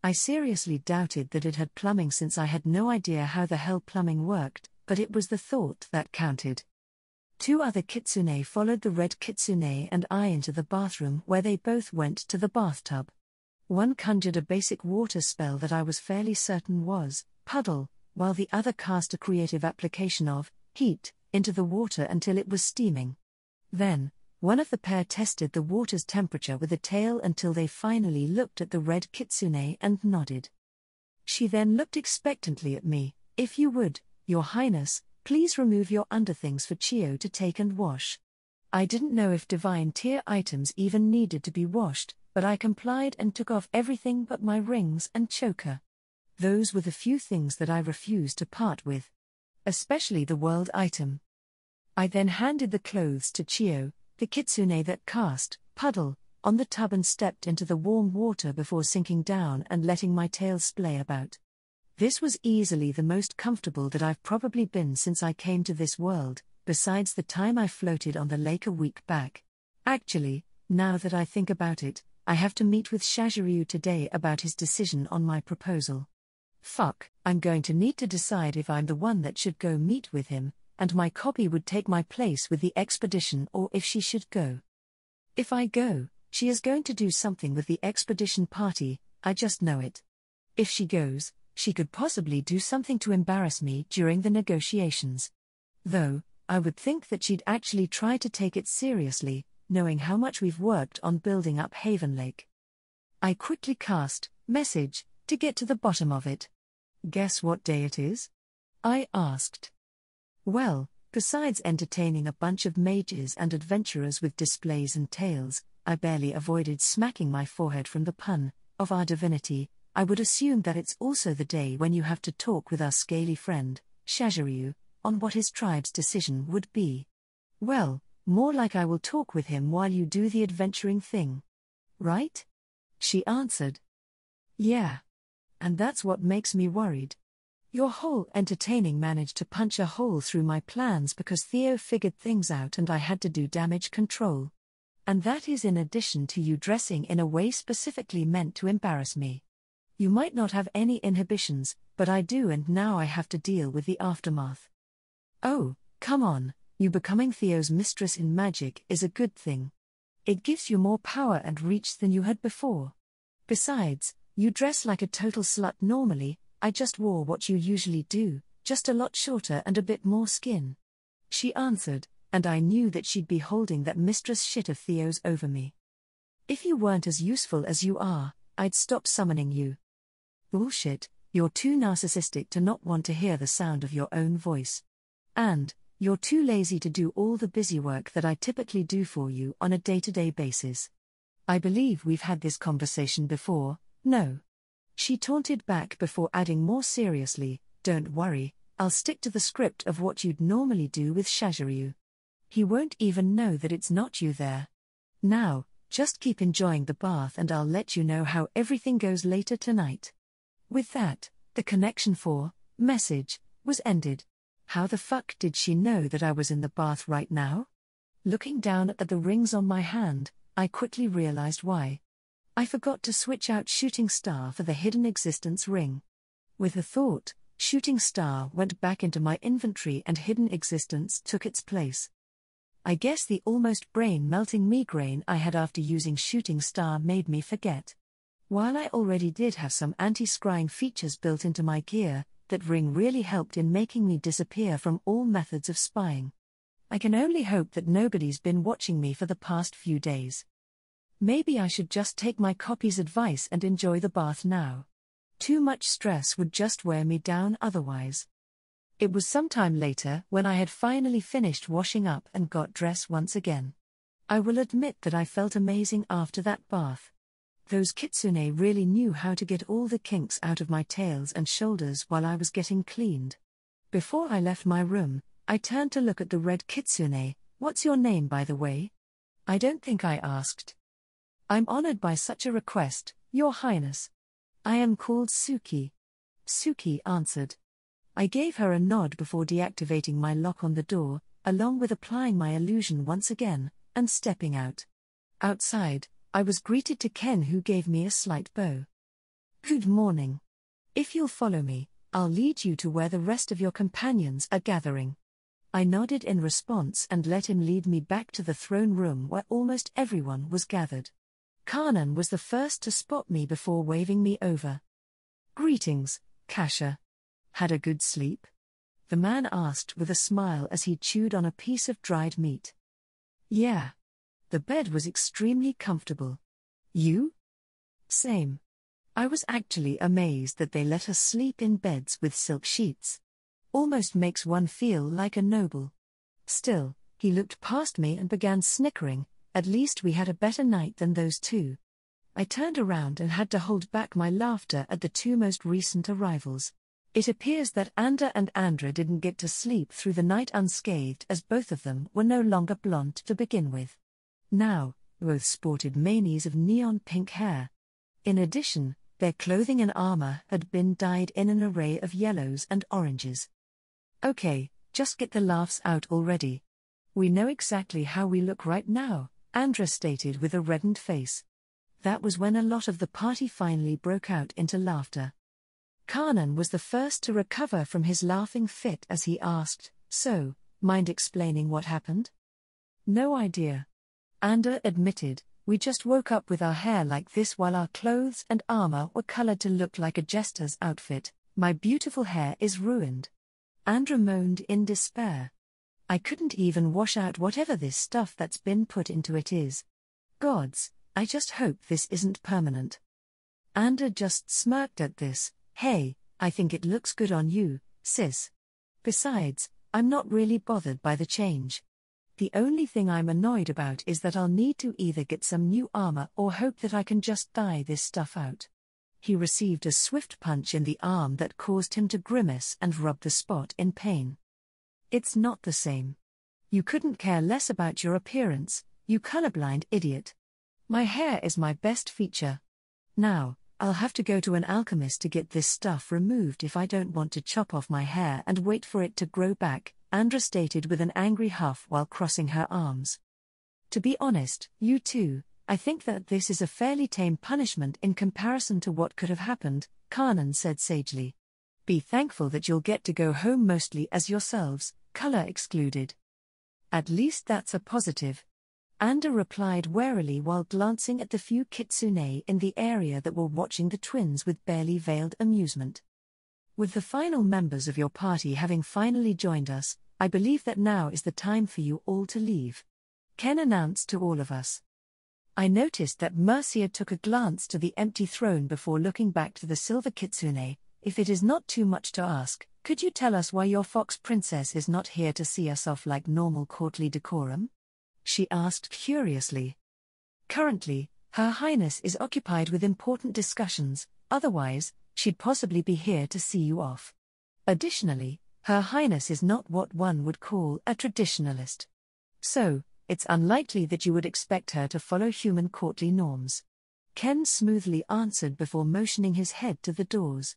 I seriously doubted that it had plumbing since I had no idea how the hell plumbing worked, but it was the thought that counted. 2 other kitsune followed the red kitsune and I into the bathroom where they both went to the bathtub. One conjured a basic water spell that I was fairly certain was puddle, while the other cast a creative application of heat into the water until it was steaming. Then, one of the pair tested the water's temperature with a tail until they finally looked at the red kitsune and nodded. She then looked expectantly at me. If you would, Your Highness, please remove your underthings for Chio to take and wash. I didn't know if divine tier items even needed to be washed, but I complied and took off everything but my rings and choker. Those were the few things that I refused to part with. Especially the world item. I then handed the clothes to Chio, the kitsune that cast puddle on the tub and stepped into the warm water before sinking down and letting my tail splay about. This was easily the most comfortable that I've probably been since I came to this world, besides the time I floated on the lake a week back. Actually, now that I think about it, I have to meet with Shaziryu today about his decision on my proposal. Fuck, I'm going to need to decide if I'm the one that should go meet with him, and my copy would take my place with the expedition, or if she should go. If I go, she is going to do something with the expedition party, I just know it. If she goes, she could possibly do something to embarrass me during the negotiations. Though, I would think that she'd actually try to take it seriously, knowing how much we've worked on building up Haven Lake. I quickly cast message to get to the bottom of it. Guess what day it is? I asked. Well, besides entertaining a bunch of mages and adventurers with displays and tales, I barely avoided smacking my forehead from the pun of our divinity. I would assume that it's also the day when you have to talk with our scaly friend, Shaziryu, on what his tribe's decision would be. Well, more like I will talk with him while you do the adventuring thing. Right? She answered. Yeah. And that's what makes me worried. Your whole entertaining managed to punch a hole through my plans because Theo figured things out and I had to do damage control. And that is in addition to you dressing in a way specifically meant to embarrass me. You might not have any inhibitions, but I do, and now I have to deal with the aftermath. Oh, come on, you becoming Theo's mistress in magic is a good thing. It gives you more power and reach than you had before. Besides, you dress like a total slut normally. I just wore what you usually do, just a lot shorter and a bit more skin. She answered, and I knew that she'd be holding that mistress shit of Theo's over me. If you weren't as useful as you are, I'd stop summoning you. Bullshit, you're too narcissistic to not want to hear the sound of your own voice. And, you're too lazy to do all the busy work that I typically do for you on a day-to-day basis. I believe we've had this conversation before, no? She taunted back before adding more seriously, don't worry, I'll stick to the script of what you'd normally do with Shaziryu. He won't even know that it's not you there. Now, just keep enjoying the bath and I'll let you know how everything goes later tonight. With that, the connection for message was ended. How the fuck did she know that I was in the bath right now? Looking down at the rings on my hand, I quickly realized why. I forgot to switch out Shooting Star for the Hidden Existence ring. With the thought, Shooting Star went back into my inventory and Hidden Existence took its place. I guess the almost brain-melting migraine I had after using Shooting Star made me forget. While I already did have some anti-scrying features built into my gear, that ring really helped in making me disappear from all methods of spying. I can only hope that nobody's been watching me for the past few days. Maybe I should just take my copy's advice and enjoy the bath now. Too much stress would just wear me down otherwise. It was some time later when I had finally finished washing up and got dressed once again. I will admit that I felt amazing after that bath. Those kitsune really knew how to get all the kinks out of my tails and shoulders while I was getting cleaned. Before I left my room, I turned to look at the red kitsune. "What's your name, by the way?" I don't think I asked. "I'm honored by such a request, Your Highness. I am called Suki." Suki answered. I gave her a nod before deactivating my lock on the door, along with applying my illusion once again, and stepping out. Outside, I was greeted to Ken, who gave me a slight bow. "Good morning. If you'll follow me, I'll lead you to where the rest of your companions are gathering." I nodded in response and let him lead me back to the throne room where almost everyone was gathered. Kanan was the first to spot me before waving me over. "Greetings, Kasha. Had a good sleep?" the man asked with a smile as he chewed on a piece of dried meat. "Yeah. The bed was extremely comfortable. You?" "Same. I was actually amazed that they let us sleep in beds with silk sheets. Almost makes one feel like a noble." Still, he looked past me and began snickering. "At least we had a better night than those two." I turned around and had to hold back my laughter at the two most recent arrivals. It appears that Anda and Andra didn't get to sleep through the night unscathed, as both of them were no longer blonde to begin with. Now, both sported manes of neon pink hair. In addition, their clothing and armor had been dyed in an array of yellows and oranges. "Okay, just get the laughs out already. We know exactly how we look right now," Andra stated with a reddened face. That was when a lot of the party finally broke out into laughter. Kanan was the first to recover from his laughing fit as he asked, "So, mind explaining what happened?" "No idea," Anda admitted. "We just woke up with our hair like this while our clothes and armor were colored to look like a jester's outfit. My beautiful hair is ruined." Andra moaned in despair. "I couldn't even wash out whatever this stuff that's been put into it is. Gods, I just hope this isn't permanent." Anda just smirked at this. "Hey, I think it looks good on you, sis. Besides, I'm not really bothered by the change. The only thing I'm annoyed about is that I'll need to either get some new armor or hope that I can just dye this stuff out." He received a swift punch in the arm that caused him to grimace and rub the spot in pain. "It's not the same. You couldn't care less about your appearance, you colorblind idiot. My hair is my best feature. Now, I'll have to go to an alchemist to get this stuff removed if I don't want to chop off my hair and wait for it to grow back," Andra stated with an angry huff while crossing her arms. "To be honest, you two, I think that this is a fairly tame punishment in comparison to what could have happened," Kanan said sagely. "Be thankful that you'll get to go home mostly as yourselves, color excluded. At least that's a positive." Anda replied warily while glancing at the few kitsune in the area that were watching the twins with barely veiled amusement. "With the final members of your party having finally joined us, I believe that now is the time for you all to leave," Ken announced to all of us. I noticed that Mercia took a glance to the empty throne before looking back to the silver kitsune. "If it is not too much to ask, could you tell us why your fox princess is not here to see us off like normal courtly decorum?" she asked curiously. "Currently, Her Highness is occupied with important discussions, otherwise, she'd possibly be here to see you off. Additionally, Her Highness is not what one would call a traditionalist. So, it's unlikely that you would expect her to follow human courtly norms," Ken smoothly answered before motioning his head to the doors.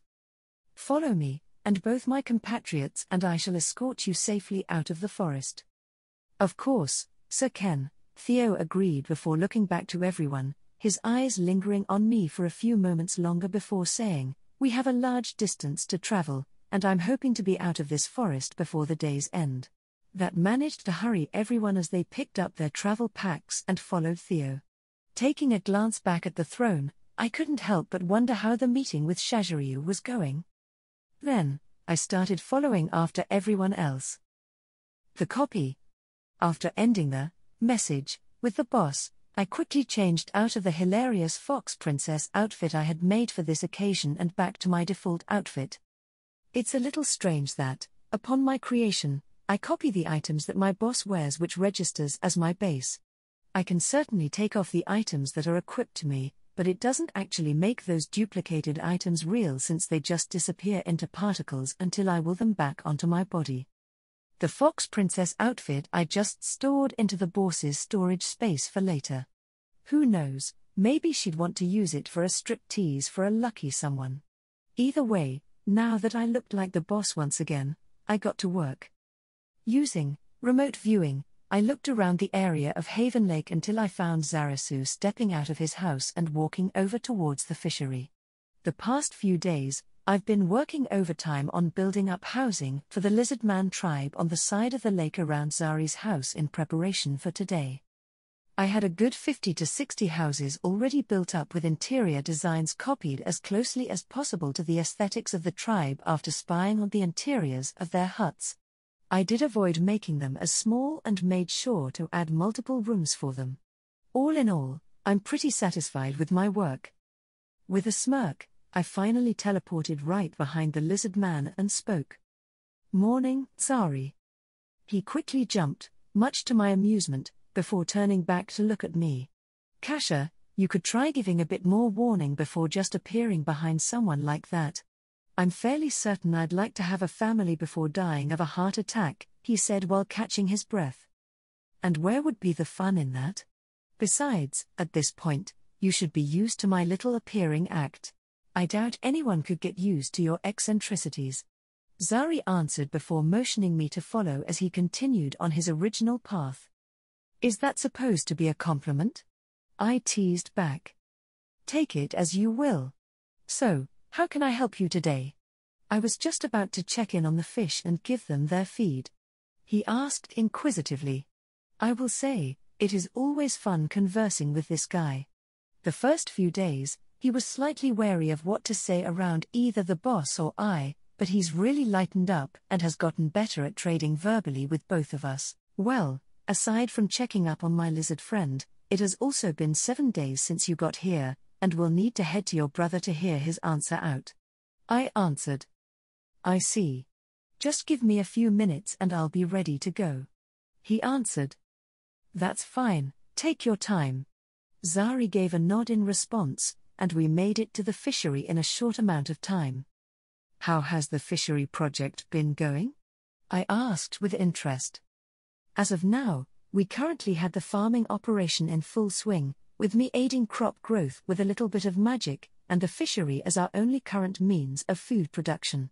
"Follow me, and both my compatriots and I shall escort you safely out of the forest." "Of course, Sir Ken," Theo agreed before looking back to everyone, his eyes lingering on me for a few moments longer before saying, "We have a large distance to travel, and I'm hoping to be out of this forest before the day's end." That managed to hurry everyone as they picked up their travel packs and followed Theo. Taking a glance back at the throne, I couldn't help but wonder how the meeting with Shaziryu was going. Then, I started following after everyone else. The copy. After ending the message with the boss, I quickly changed out of the hilarious fox princess outfit I had made for this occasion and back to my default outfit. It's a little strange that, upon my creation, I copy the items that my boss wears, which registers as my base. I can certainly take off the items that are equipped to me, but it doesn't actually make those duplicated items real, since they just disappear into particles until I will them back onto my body. The Fox Princess outfit I just stored into the boss's storage space for later. Who knows, maybe she'd want to use it for a striptease for a lucky someone. Either way, now that I looked like the boss once again, I got to work. Using remote viewing, I looked around the area of Haven Lake until I found Zarasu stepping out of his house and walking over towards the fishery. The past few days, I've been working overtime on building up housing for the Lizardman tribe on the side of the lake around Zari's house in preparation for today. I had a good 50 to 60 houses already built up with interior designs copied as closely as possible to the aesthetics of the tribe after spying on the interiors of their huts. I did avoid making them as small and made sure to add multiple rooms for them. All in all, I'm pretty satisfied with my work. With a smirk, I finally teleported right behind the lizard man and spoke. "Morning, Zari." He quickly jumped, much to my amusement, before turning back to look at me. "Kasha, you could try giving a bit more warning before just appearing behind someone like that. I'm fairly certain I'd like to have a family before dying of a heart attack," he said while catching his breath. "And where would be the fun in that? Besides, at this point, you should be used to my little appearing act. I doubt anyone could get used to your eccentricities." Zari answered before motioning me to follow as he continued on his original path. "Is that supposed to be a compliment?" I teased back. "Take it as you will. So, how can I help you today?" I was just about to check in on the fish and give them their feed. He asked inquisitively. I will say, it is always fun conversing with this guy. The first few days, he was slightly wary of what to say around either the boss or I, but he's really lightened up and has gotten better at trading verbally with both of us. Well, aside from checking up on my lizard friend, it has also been 7 days since you got here, and we'll need to head to your brother to hear his answer out. I answered. I see. Just give me a few minutes and I'll be ready to go. He answered. That's fine, take your time. Zari gave a nod in response, and we made it to the fishery in a short amount of time. How has the fishery project been going? I asked with interest. As of now, we currently had the farming operation in full swing, with me aiding crop growth with a little bit of magic, and the fishery as our only current means of food production.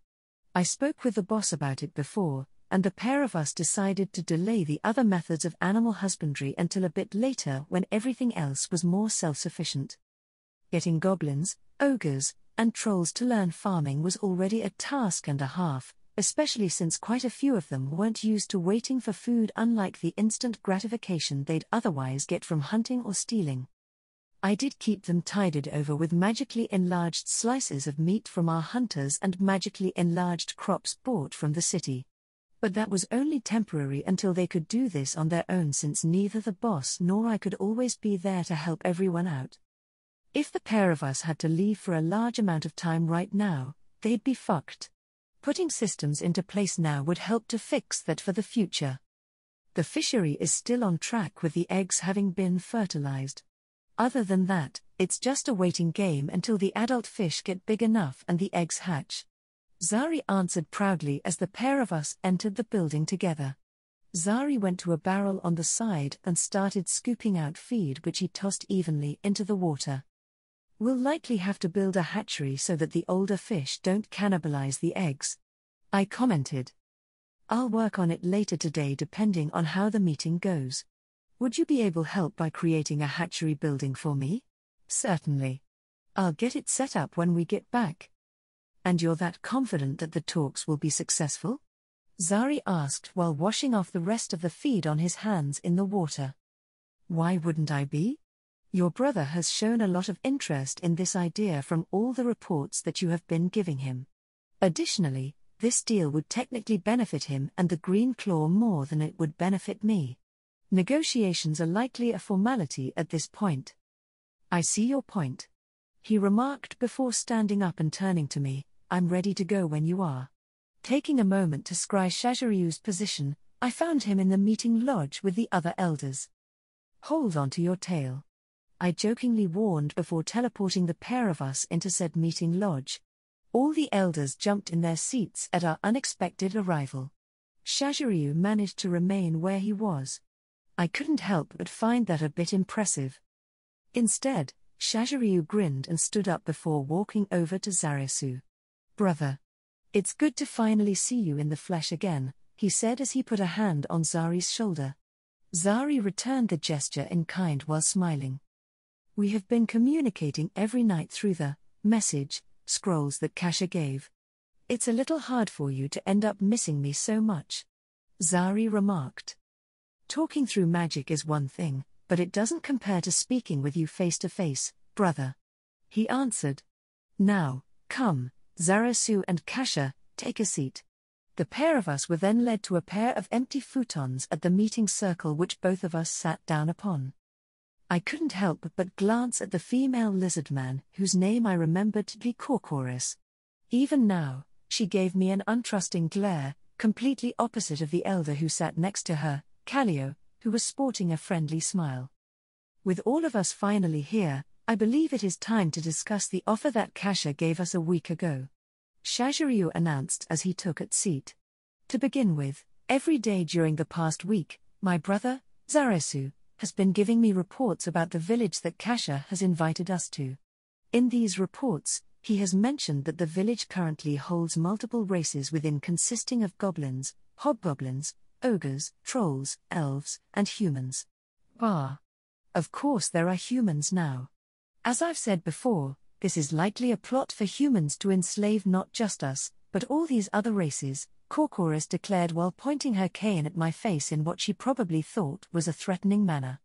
I spoke with the boss about it before, and the pair of us decided to delay the other methods of animal husbandry until a bit later when everything else was more self-sufficient. Getting goblins, ogres, and trolls to learn farming was already a task and a half, especially since quite a few of them weren't used to waiting for food, unlike the instant gratification they'd otherwise get from hunting or stealing. I did keep them tided over with magically enlarged slices of meat from our hunters and magically enlarged crops bought from the city. But that was only temporary until they could do this on their own, since neither the boss nor I could always be there to help everyone out. If the pair of us had to leave for a large amount of time right now, they'd be fucked. Putting systems into place now would help to fix that for the future. The fishery is still on track with the eggs having been fertilized. Other than that, it's just a waiting game until the adult fish get big enough and the eggs hatch. Zari answered proudly as the pair of us entered the building together. Zari went to a barrel on the side and started scooping out feed, which he tossed evenly into the water. We'll likely have to build a hatchery so that the older fish don't cannibalize the eggs, I commented. I'll work on it later today depending on how the meeting goes. Would you be able to help by creating a hatchery building for me? Certainly. I'll get it set up when we get back. And you're that confident that the talks will be successful? Zari asked while washing off the rest of the feed on his hands in the water. Why wouldn't I be? Your brother has shown a lot of interest in this idea from all the reports that you have been giving him. Additionally, this deal would technically benefit him and the Green Claw more than it would benefit me. Negotiations are likely a formality at this point. I see your point, he remarked before standing up and turning to me. I'm ready to go when you are. Taking a moment to scry Shazharyu's position, I found him in the meeting lodge with the other elders. Hold on to your tail, I jokingly warned before teleporting the pair of us into said meeting lodge. All the elders jumped in their seats at our unexpected arrival. Shazharyu managed to remain where he was. I couldn't help but find that a bit impressive. Instead, Shazharyu grinned and stood up before walking over to Zarasu. Brother, it's good to finally see you in the flesh again, he said as he put a hand on Zari's shoulder. Zari returned the gesture in kind while smiling. We have been communicating every night through the message scrolls that Kasha gave. It's a little hard for you to end up missing me so much, Zari remarked. Talking through magic is one thing, but it doesn't compare to speaking with you face to face, brother, he answered. Now, come, Zarasu and Kasha, take a seat. The pair of us were then led to a pair of empty futons at the meeting circle which both of us sat down upon. I couldn't help but glance at the female lizard man whose name I remembered to be Corchorus. Even now, she gave me an untrusting glare, completely opposite of the elder who sat next to her, Callio, who was sporting a friendly smile. With all of us finally here, I believe it is time to discuss the offer that Kasha gave us a week ago, Shazharyu announced as he took a seat. To begin with, every day during the past week, my brother, Zarasu, has been giving me reports about the village that Kasha has invited us to. In these reports, he has mentioned that the village currently holds multiple races within, consisting of goblins, hobgoblins, ogres, trolls, elves, and humans. Of course there are humans now. As I've said before, this is likely a plot for humans to enslave not just us, but all these other races, Corchorus declared while pointing her cane at my face in what she probably thought was a threatening manner.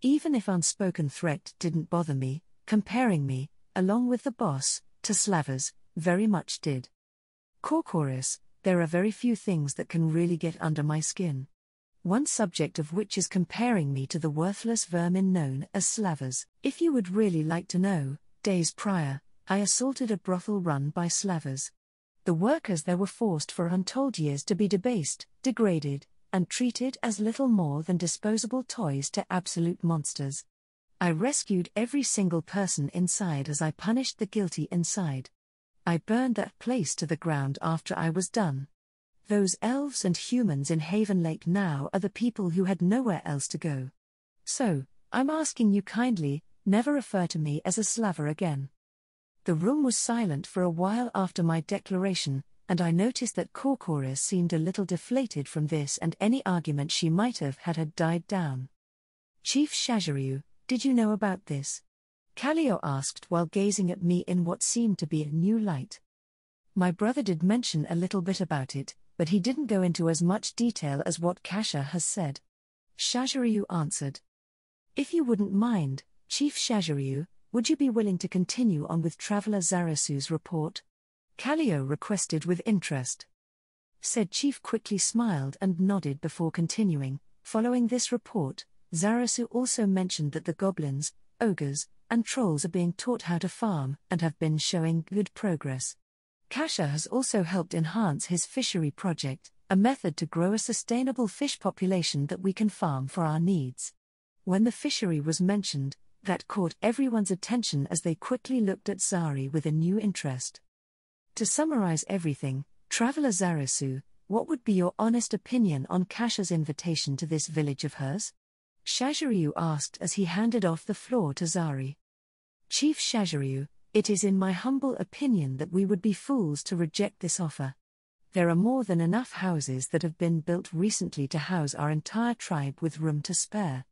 Even if unspoken threat didn't bother me, comparing me, along with the boss, to slavers, very much did. Corchorus, there are very few things that can really get under my skin. One subject of which is comparing me to the worthless vermin known as slavers. If you would really like to know, days prior, I assaulted a brothel run by slavers. The workers there were forced for untold years to be debased, degraded, and treated as little more than disposable toys to absolute monsters. I rescued every single person inside as I punished the guilty inside. I burned that place to the ground after I was done. Those elves and humans in Haven Lake now are the people who had nowhere else to go. So, I'm asking you kindly, never refer to me as a slaver again. The room was silent for a while after my declaration, and I noticed that Corchorus seemed a little deflated from this, and any argument she might have had died down. Chief Shazharyu, did you know about this? Callio asked while gazing at me in what seemed to be a new light. My brother did mention a little bit about it, but he didn't go into as much detail as what Kasha has said. Shazharyu answered. If you wouldn't mind, Chief Shazharyu, would you be willing to continue on with Traveler Zarasu's report? Callio requested with interest. Said Chief quickly smiled and nodded before continuing. Following this report, Zarasu also mentioned that the goblins, ogres, and trolls are being taught how to farm and have been showing good progress. Kasha has also helped enhance his fishery project, a method to grow a sustainable fish population that we can farm for our needs. When the fishery was mentioned, that caught everyone's attention as they quickly looked at Zari with a new interest. To summarize everything, Traveler Zarasu, what would be your honest opinion on Kasha's invitation to this village of hers? Shazharyu asked as he handed off the floor to Zari. Chief Shazharyu, it is in my humble opinion that we would be fools to reject this offer. There are more than enough houses that have been built recently to house our entire tribe with room to spare.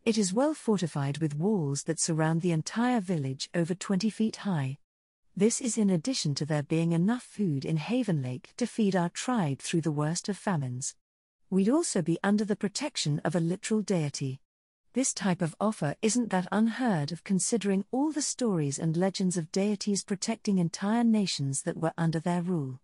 It is well fortified with walls that surround the entire village over 20 feet high. This is in addition to there being enough food in Haven Lake to feed our tribe through the worst of famines. We'd also be under the protection of a literal deity. This type of offer isn't that unheard of considering all the stories and legends of deities protecting entire nations that were under their rule.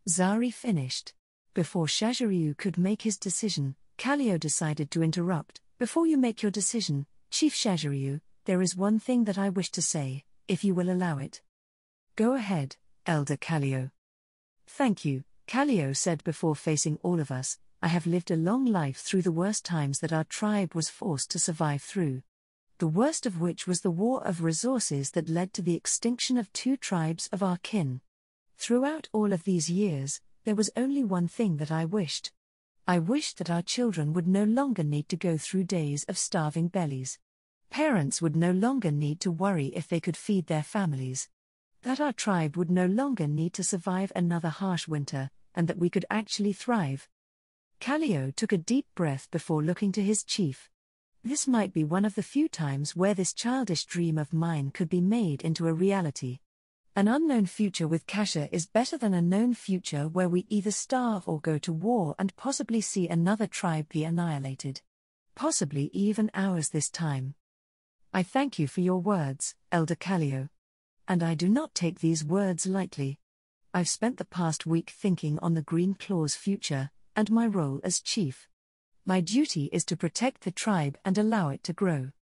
Zari finished. Before Shazharyu could make his decision, Callio decided to interrupt. Before you make your decision, Chief Shaziryu, there is one thing that I wish to say, if you will allow it. Go ahead, Elder Kallio. Thank you, Kallio said before facing all of us. I have lived a long life through the worst times that our tribe was forced to survive through. The worst of which was the war of resources that led to the extinction of 2 tribes of our kin. Throughout all of these years, there was only one thing that I wished. I wished that our children would no longer need to go through days of starving bellies. Parents would no longer need to worry if they could feed their families. That our tribe would no longer need to survive another harsh winter, and that we could actually thrive. Kallio took a deep breath before looking to his chief. This might be one of the few times where this childish dream of mine could be made into a reality. An unknown future with Kasha is better than a known future where we either starve or go to war and possibly see another tribe be annihilated. Possibly even ours this time. I thank you for your words, Elder Kallio. And I do not take these words lightly. I've spent the past week thinking on the Green Claw's future, and my role as chief. My duty is to protect the tribe and allow it to grow.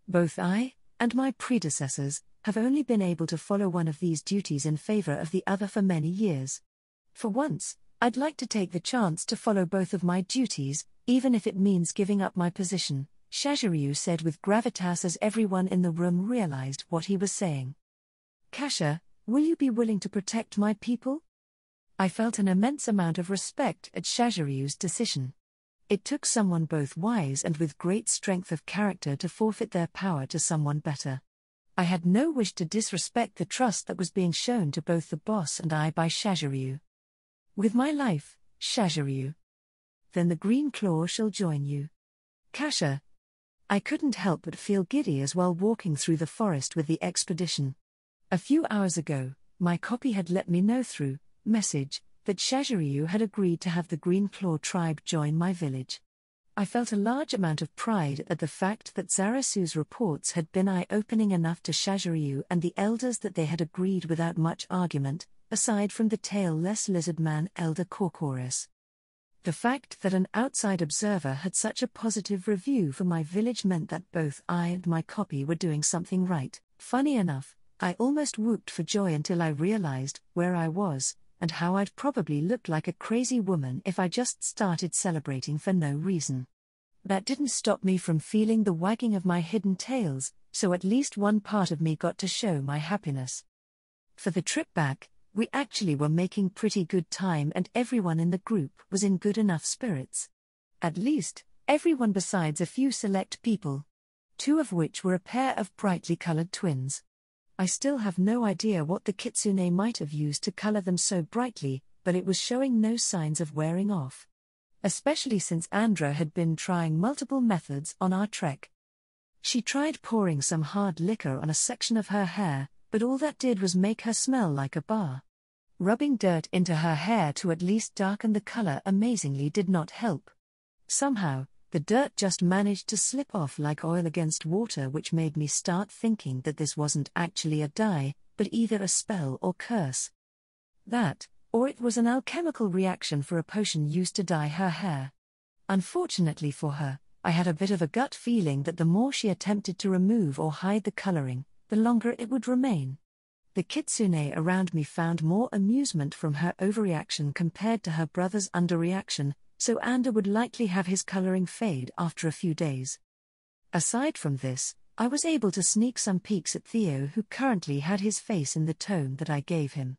Both I, and my predecessors, have only been able to follow one of these duties in favor of the other for many years. For once, I'd like to take the chance to follow both of my duties, even if it means giving up my position, Shaziryu said with gravitas as everyone in the room realized what he was saying. Kasha, will you be willing to protect my people? I felt an immense amount of respect at Shaziryu's decision. It took someone both wise and with great strength of character to forfeit their power to someone better. I had no wish to disrespect the trust that was being shown to both the boss and I by Shaziryu. With my life, Shaziryu. Then the Green Claw shall join you. Kasha. I couldn't help but feel giddy as while walking through the forest with the expedition. A few hours ago, my copy had let me know through message that Shaziryu had agreed to have the Green Claw tribe join my village. I felt a large amount of pride at the fact that Zarasu's reports had been eye-opening enough to Shaziryu and the elders that they had agreed without much argument, aside from the tail-less lizard man Elder Korkorus. The fact that an outside observer had such a positive review for my village meant that both I and my copy were doing something right. Funny enough, I almost whooped for joy until I realized where I was, and how I'd probably look like a crazy woman if I just started celebrating for no reason. That didn't stop me from feeling the wagging of my hidden tails, so at least one part of me got to show my happiness. For the trip back, we actually were making pretty good time and everyone in the group was in good enough spirits. At least, everyone besides a few select people. 2 of which were a pair of brightly colored twins. I still have no idea what the kitsune might have used to color them so brightly, but it was showing no signs of wearing off. Especially since Andra had been trying multiple methods on our trek. She tried pouring some hard liquor on a section of her hair, but all that did was make her smell like a bar. Rubbing dirt into her hair to at least darken the color amazingly did not help. Somehow, the dirt just managed to slip off like oil against water, which made me start thinking that this wasn't actually a dye, but either a spell or curse. That, or it was an alchemical reaction for a potion used to dye her hair. Unfortunately for her, I had a bit of a gut feeling that the more she attempted to remove or hide the coloring, the longer it would remain. The kitsune around me found more amusement from her overreaction compared to her brother's underreaction, so Ander would likely have his coloring fade after a few days. Aside from this, I was able to sneak some peeks at Theo, who currently had his face in the tome that I gave him.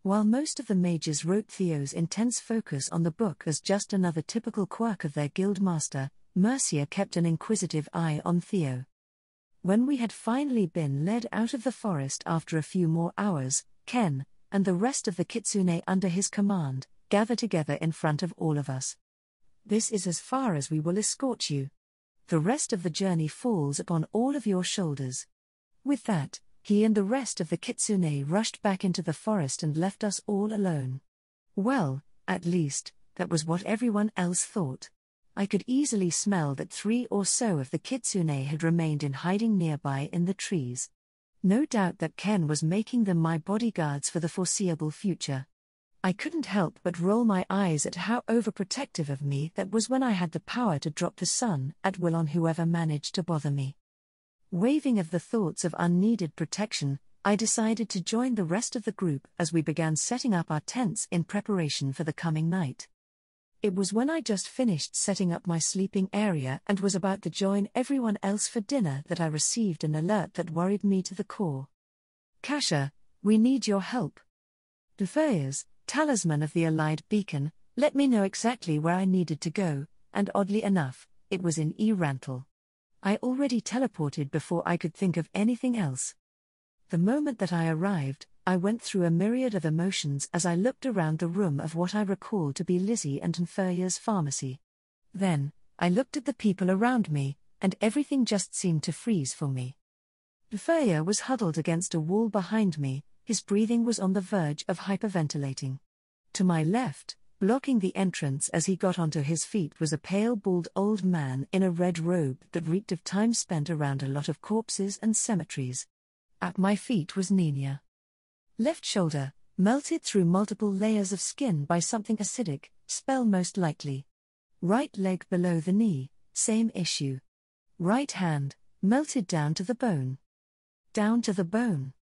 While most of the mages wrote Theo's intense focus on the book as just another typical quirk of their guild master, Mercia kept an inquisitive eye on Theo. When we had finally been led out of the forest after a few more hours, Ken, and the rest of the kitsune under his command, gathered together in front of all of us. This is as far as we will escort you. The rest of the journey falls upon all of your shoulders. With that, he and the rest of the kitsune rushed back into the forest and left us all alone. Well, at least, that was what everyone else thought. I could easily smell that 3 or so of the kitsune had remained in hiding nearby in the trees. No doubt that Ken was making them my bodyguards for the foreseeable future. I couldn't help but roll my eyes at how overprotective of me that was when I had the power to drop the sun at will on whoever managed to bother me. Waving of the thoughts of unneeded protection, I decided to join the rest of the group as we began setting up our tents in preparation for the coming night. It was when I just finished setting up my sleeping area and was about to join everyone else for dinner that I received an alert that worried me to the core. Kasha, we need your help. Dufayas, talisman of the Allied beacon, let me know exactly where I needed to go, and oddly enough, it was in Rantel. I already teleported before I could think of anything else. The moment that I arrived, I went through a myriad of emotions as I looked around the room of what I recalled to be Lizzie and Nferya's pharmacy. Then, I looked at the people around me, and everything just seemed to freeze for me. Nferya was huddled against a wall behind me, his breathing was on the verge of hyperventilating. To my left, blocking the entrance as he got onto his feet, was a pale bald old man in a red robe that reeked of time spent around a lot of corpses and cemeteries. At my feet was Nina. Left shoulder, melted through multiple layers of skin by something acidic, spell most likely. Right leg below the knee, same issue. Right hand, melted down to the bone. Down to the bone.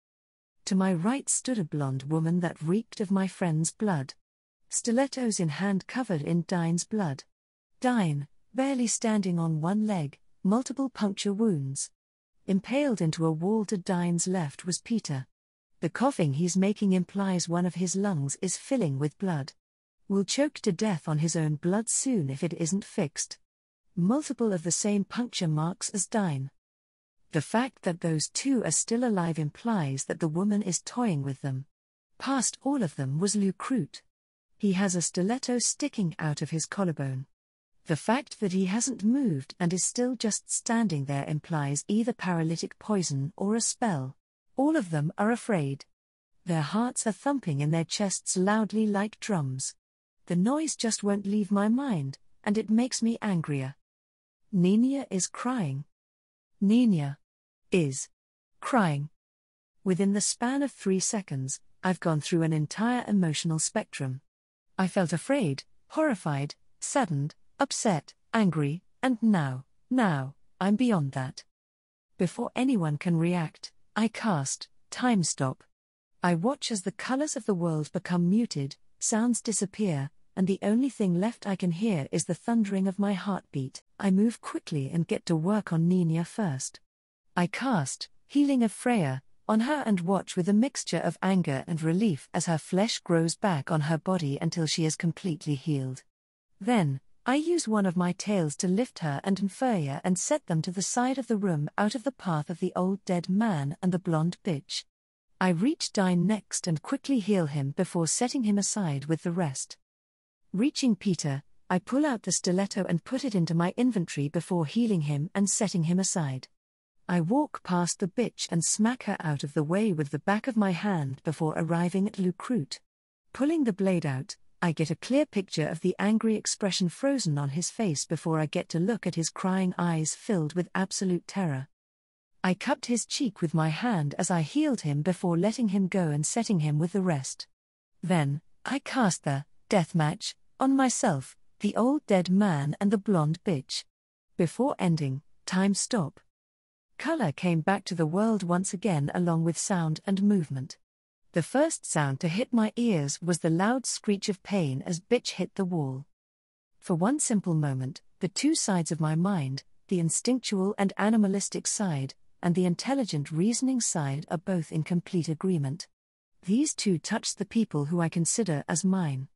To my right stood a blonde woman that reeked of my friend's blood. Stilettos in hand covered in Dine's blood. Dine, barely standing on one leg, multiple puncture wounds. Impaled into a wall to Dine's left was Peter. The coughing he's making implies one of his lungs is filling with blood. Will choke to death on his own blood soon if it isn't fixed. Multiple of the same puncture marks as Dine. The fact that those two are still alive implies that the woman is toying with them. Past all of them was Lucrute. He has a stiletto sticking out of his collarbone. The fact that he hasn't moved and is still just standing there implies either paralytic poison or a spell. All of them are afraid. Their hearts are thumping in their chests loudly like drums. The noise just won't leave my mind, and it makes me angrier. Nina is crying. Nina is crying. Within the span of 3 seconds, I've gone through an entire emotional spectrum. I felt afraid, horrified, saddened, upset, angry, and now, I'm beyond that. Before anyone can react, I cast Time Stop. I watch as the colors of the world become muted, sounds disappear, and the only thing left I can hear is the thundering of my heartbeat. I move quickly and get to work on Nina first. I cast Healing of Freya on her and watch with a mixture of anger and relief as her flesh grows back on her body until she is completely healed. Then, I use one of my tails to lift her and Nferya and set them to the side of the room out of the path of the old dead man and the blonde bitch. I reach Dine next and quickly heal him before setting him aside with the rest. Reaching Peter, I pull out the stiletto and put it into my inventory before healing him and setting him aside. I walk past the bitch and smack her out of the way with the back of my hand before arriving at Lucrute. Pulling the blade out, I get a clear picture of the angry expression frozen on his face before I get to look at his crying eyes filled with absolute terror. I cupped his cheek with my hand as I healed him before letting him go and setting him with the rest. Then, I cast the deathmatch on myself, the old dead man and the blonde bitch. Before ending, Time Stop. Color came back to the world once again along with sound and movement. The first sound to hit my ears was the loud screech of pain as bitch hit the wall. For one simple moment, the two sides of my mind, the instinctual and animalistic side, and the intelligent reasoning side are both in complete agreement. These two touched the people who I consider as mine.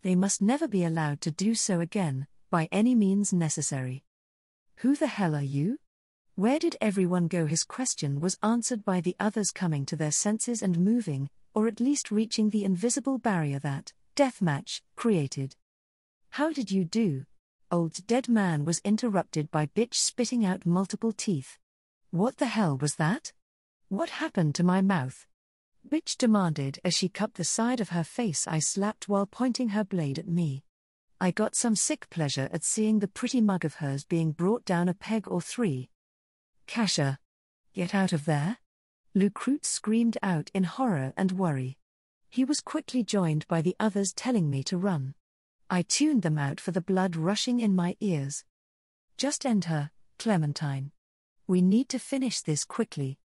They must never be allowed to do so again, by any means necessary. Who the hell are you? Where did everyone go? His question was answered by the others coming to their senses and moving, or at least reaching the invisible barrier that deathmatch created. How did you do? Old dead man was interrupted by bitch spitting out multiple teeth. What the hell was that? What happened to my mouth? Bitch demanded as she cupped the side of her face I slapped while pointing her blade at me. I got some sick pleasure at seeing the pretty mug of hers being brought down a peg or 3. Kasha! Get out of there! Lucrute screamed out in horror and worry. He was quickly joined by the others telling me to run. I tuned them out for the blood rushing in my ears. Just end her, Clementine. We need to finish this quickly.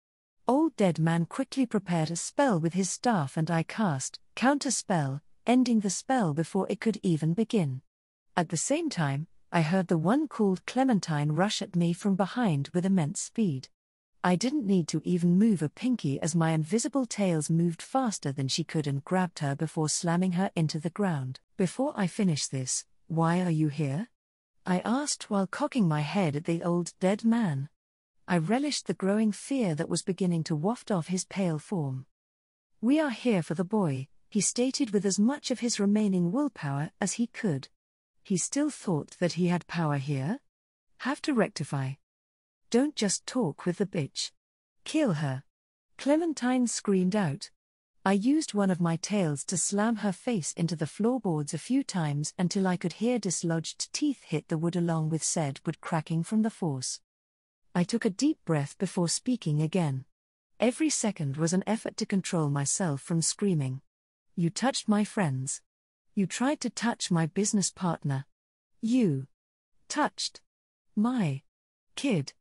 Old Dead Man quickly prepared a spell with his staff and I cast counter spell, ending the spell before it could even begin. At the same time, I heard the one called Clementine rush at me from behind with immense speed. I didn't need to even move a pinky as my invisible tails moved faster than she could and grabbed her before slamming her into the ground. Before I finish this, why are you here? I asked while cocking my head at the old dead man. I relished the growing fear that was beginning to waft off his pale form. We are here for the boy, he stated with as much of his remaining willpower as he could. He still thought that he had power here? Have to rectify. Don't just talk with the bitch. Kill her. Clementine screamed out. I used one of my tails to slam her face into the floorboards a few times until I could hear dislodged teeth hit the wood along with said wood cracking from the force. I took a deep breath before speaking again. Every second was an effort to control myself from screaming. You touched my friends. You tried to touch my business partner. You touched my kid.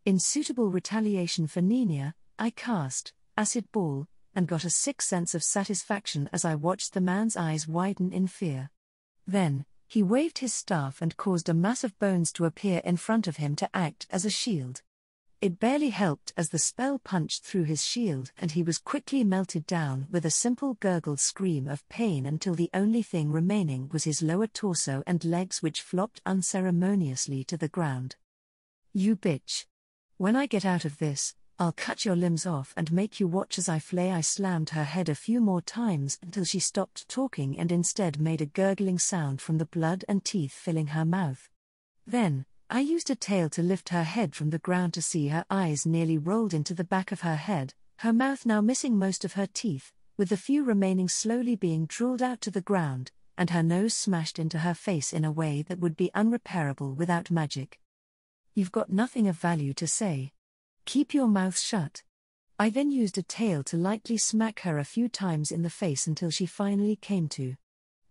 In suitable retaliation for Nina, I cast Acid Ball, and got a sick sense of satisfaction as I watched the man's eyes widen in fear. Then, he waved his staff and caused a mass of bones to appear in front of him to act as a shield. It barely helped as the spell punched through his shield and he was quickly melted down with a simple gurgled scream of pain until the only thing remaining was his lower torso and legs which flopped unceremoniously to the ground. You bitch. When I get out of this, I'll cut your limbs off and make you watch as I flay. I slammed her head a few more times until she stopped talking and instead made a gurgling sound from the blood and teeth filling her mouth. Then, I used a tail to lift her head from the ground to see her eyes nearly rolled into the back of her head, her mouth now missing most of her teeth, with the few remaining slowly being drooled out to the ground, and her nose smashed into her face in a way that would be unrepairable without magic. You've got nothing of value to say. Keep your mouth shut. I then used a tail to lightly smack her a few times in the face until she finally came to.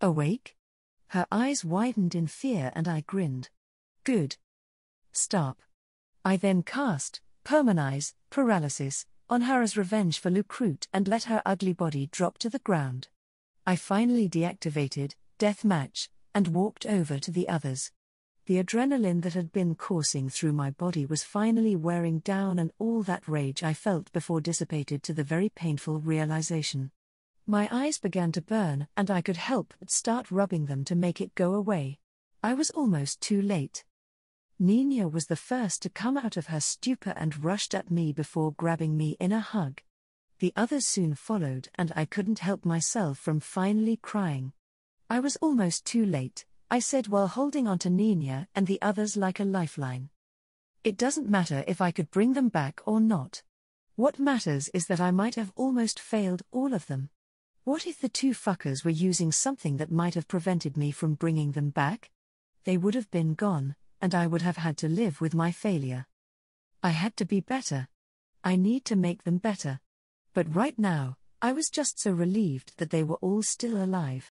Awake? Her eyes widened in fear and I grinned. Good. Stop. I then cast Permanise, Paralysis, on her as revenge for Lucrute and let her ugly body drop to the ground. I finally deactivated Death Match and walked over to the others. The adrenaline that had been coursing through my body was finally wearing down and all that rage I felt before dissipated to the very painful realization. My eyes began to burn and I could help but start rubbing them to make it go away. I was almost too late. Nina was the first to come out of her stupor and rushed at me before grabbing me in a hug. The others soon followed and I couldn't help myself from finally crying. I was almost too late, I said while holding onto Nina and the others like a lifeline. It doesn't matter if I could bring them back or not. What matters is that I might have almost failed all of them. What if the two fuckers were using something that might have prevented me from bringing them back? They would have been gone, and I would have had to live with my failure. I had to be better. I need to make them better. But right now, I was just so relieved that they were all still alive.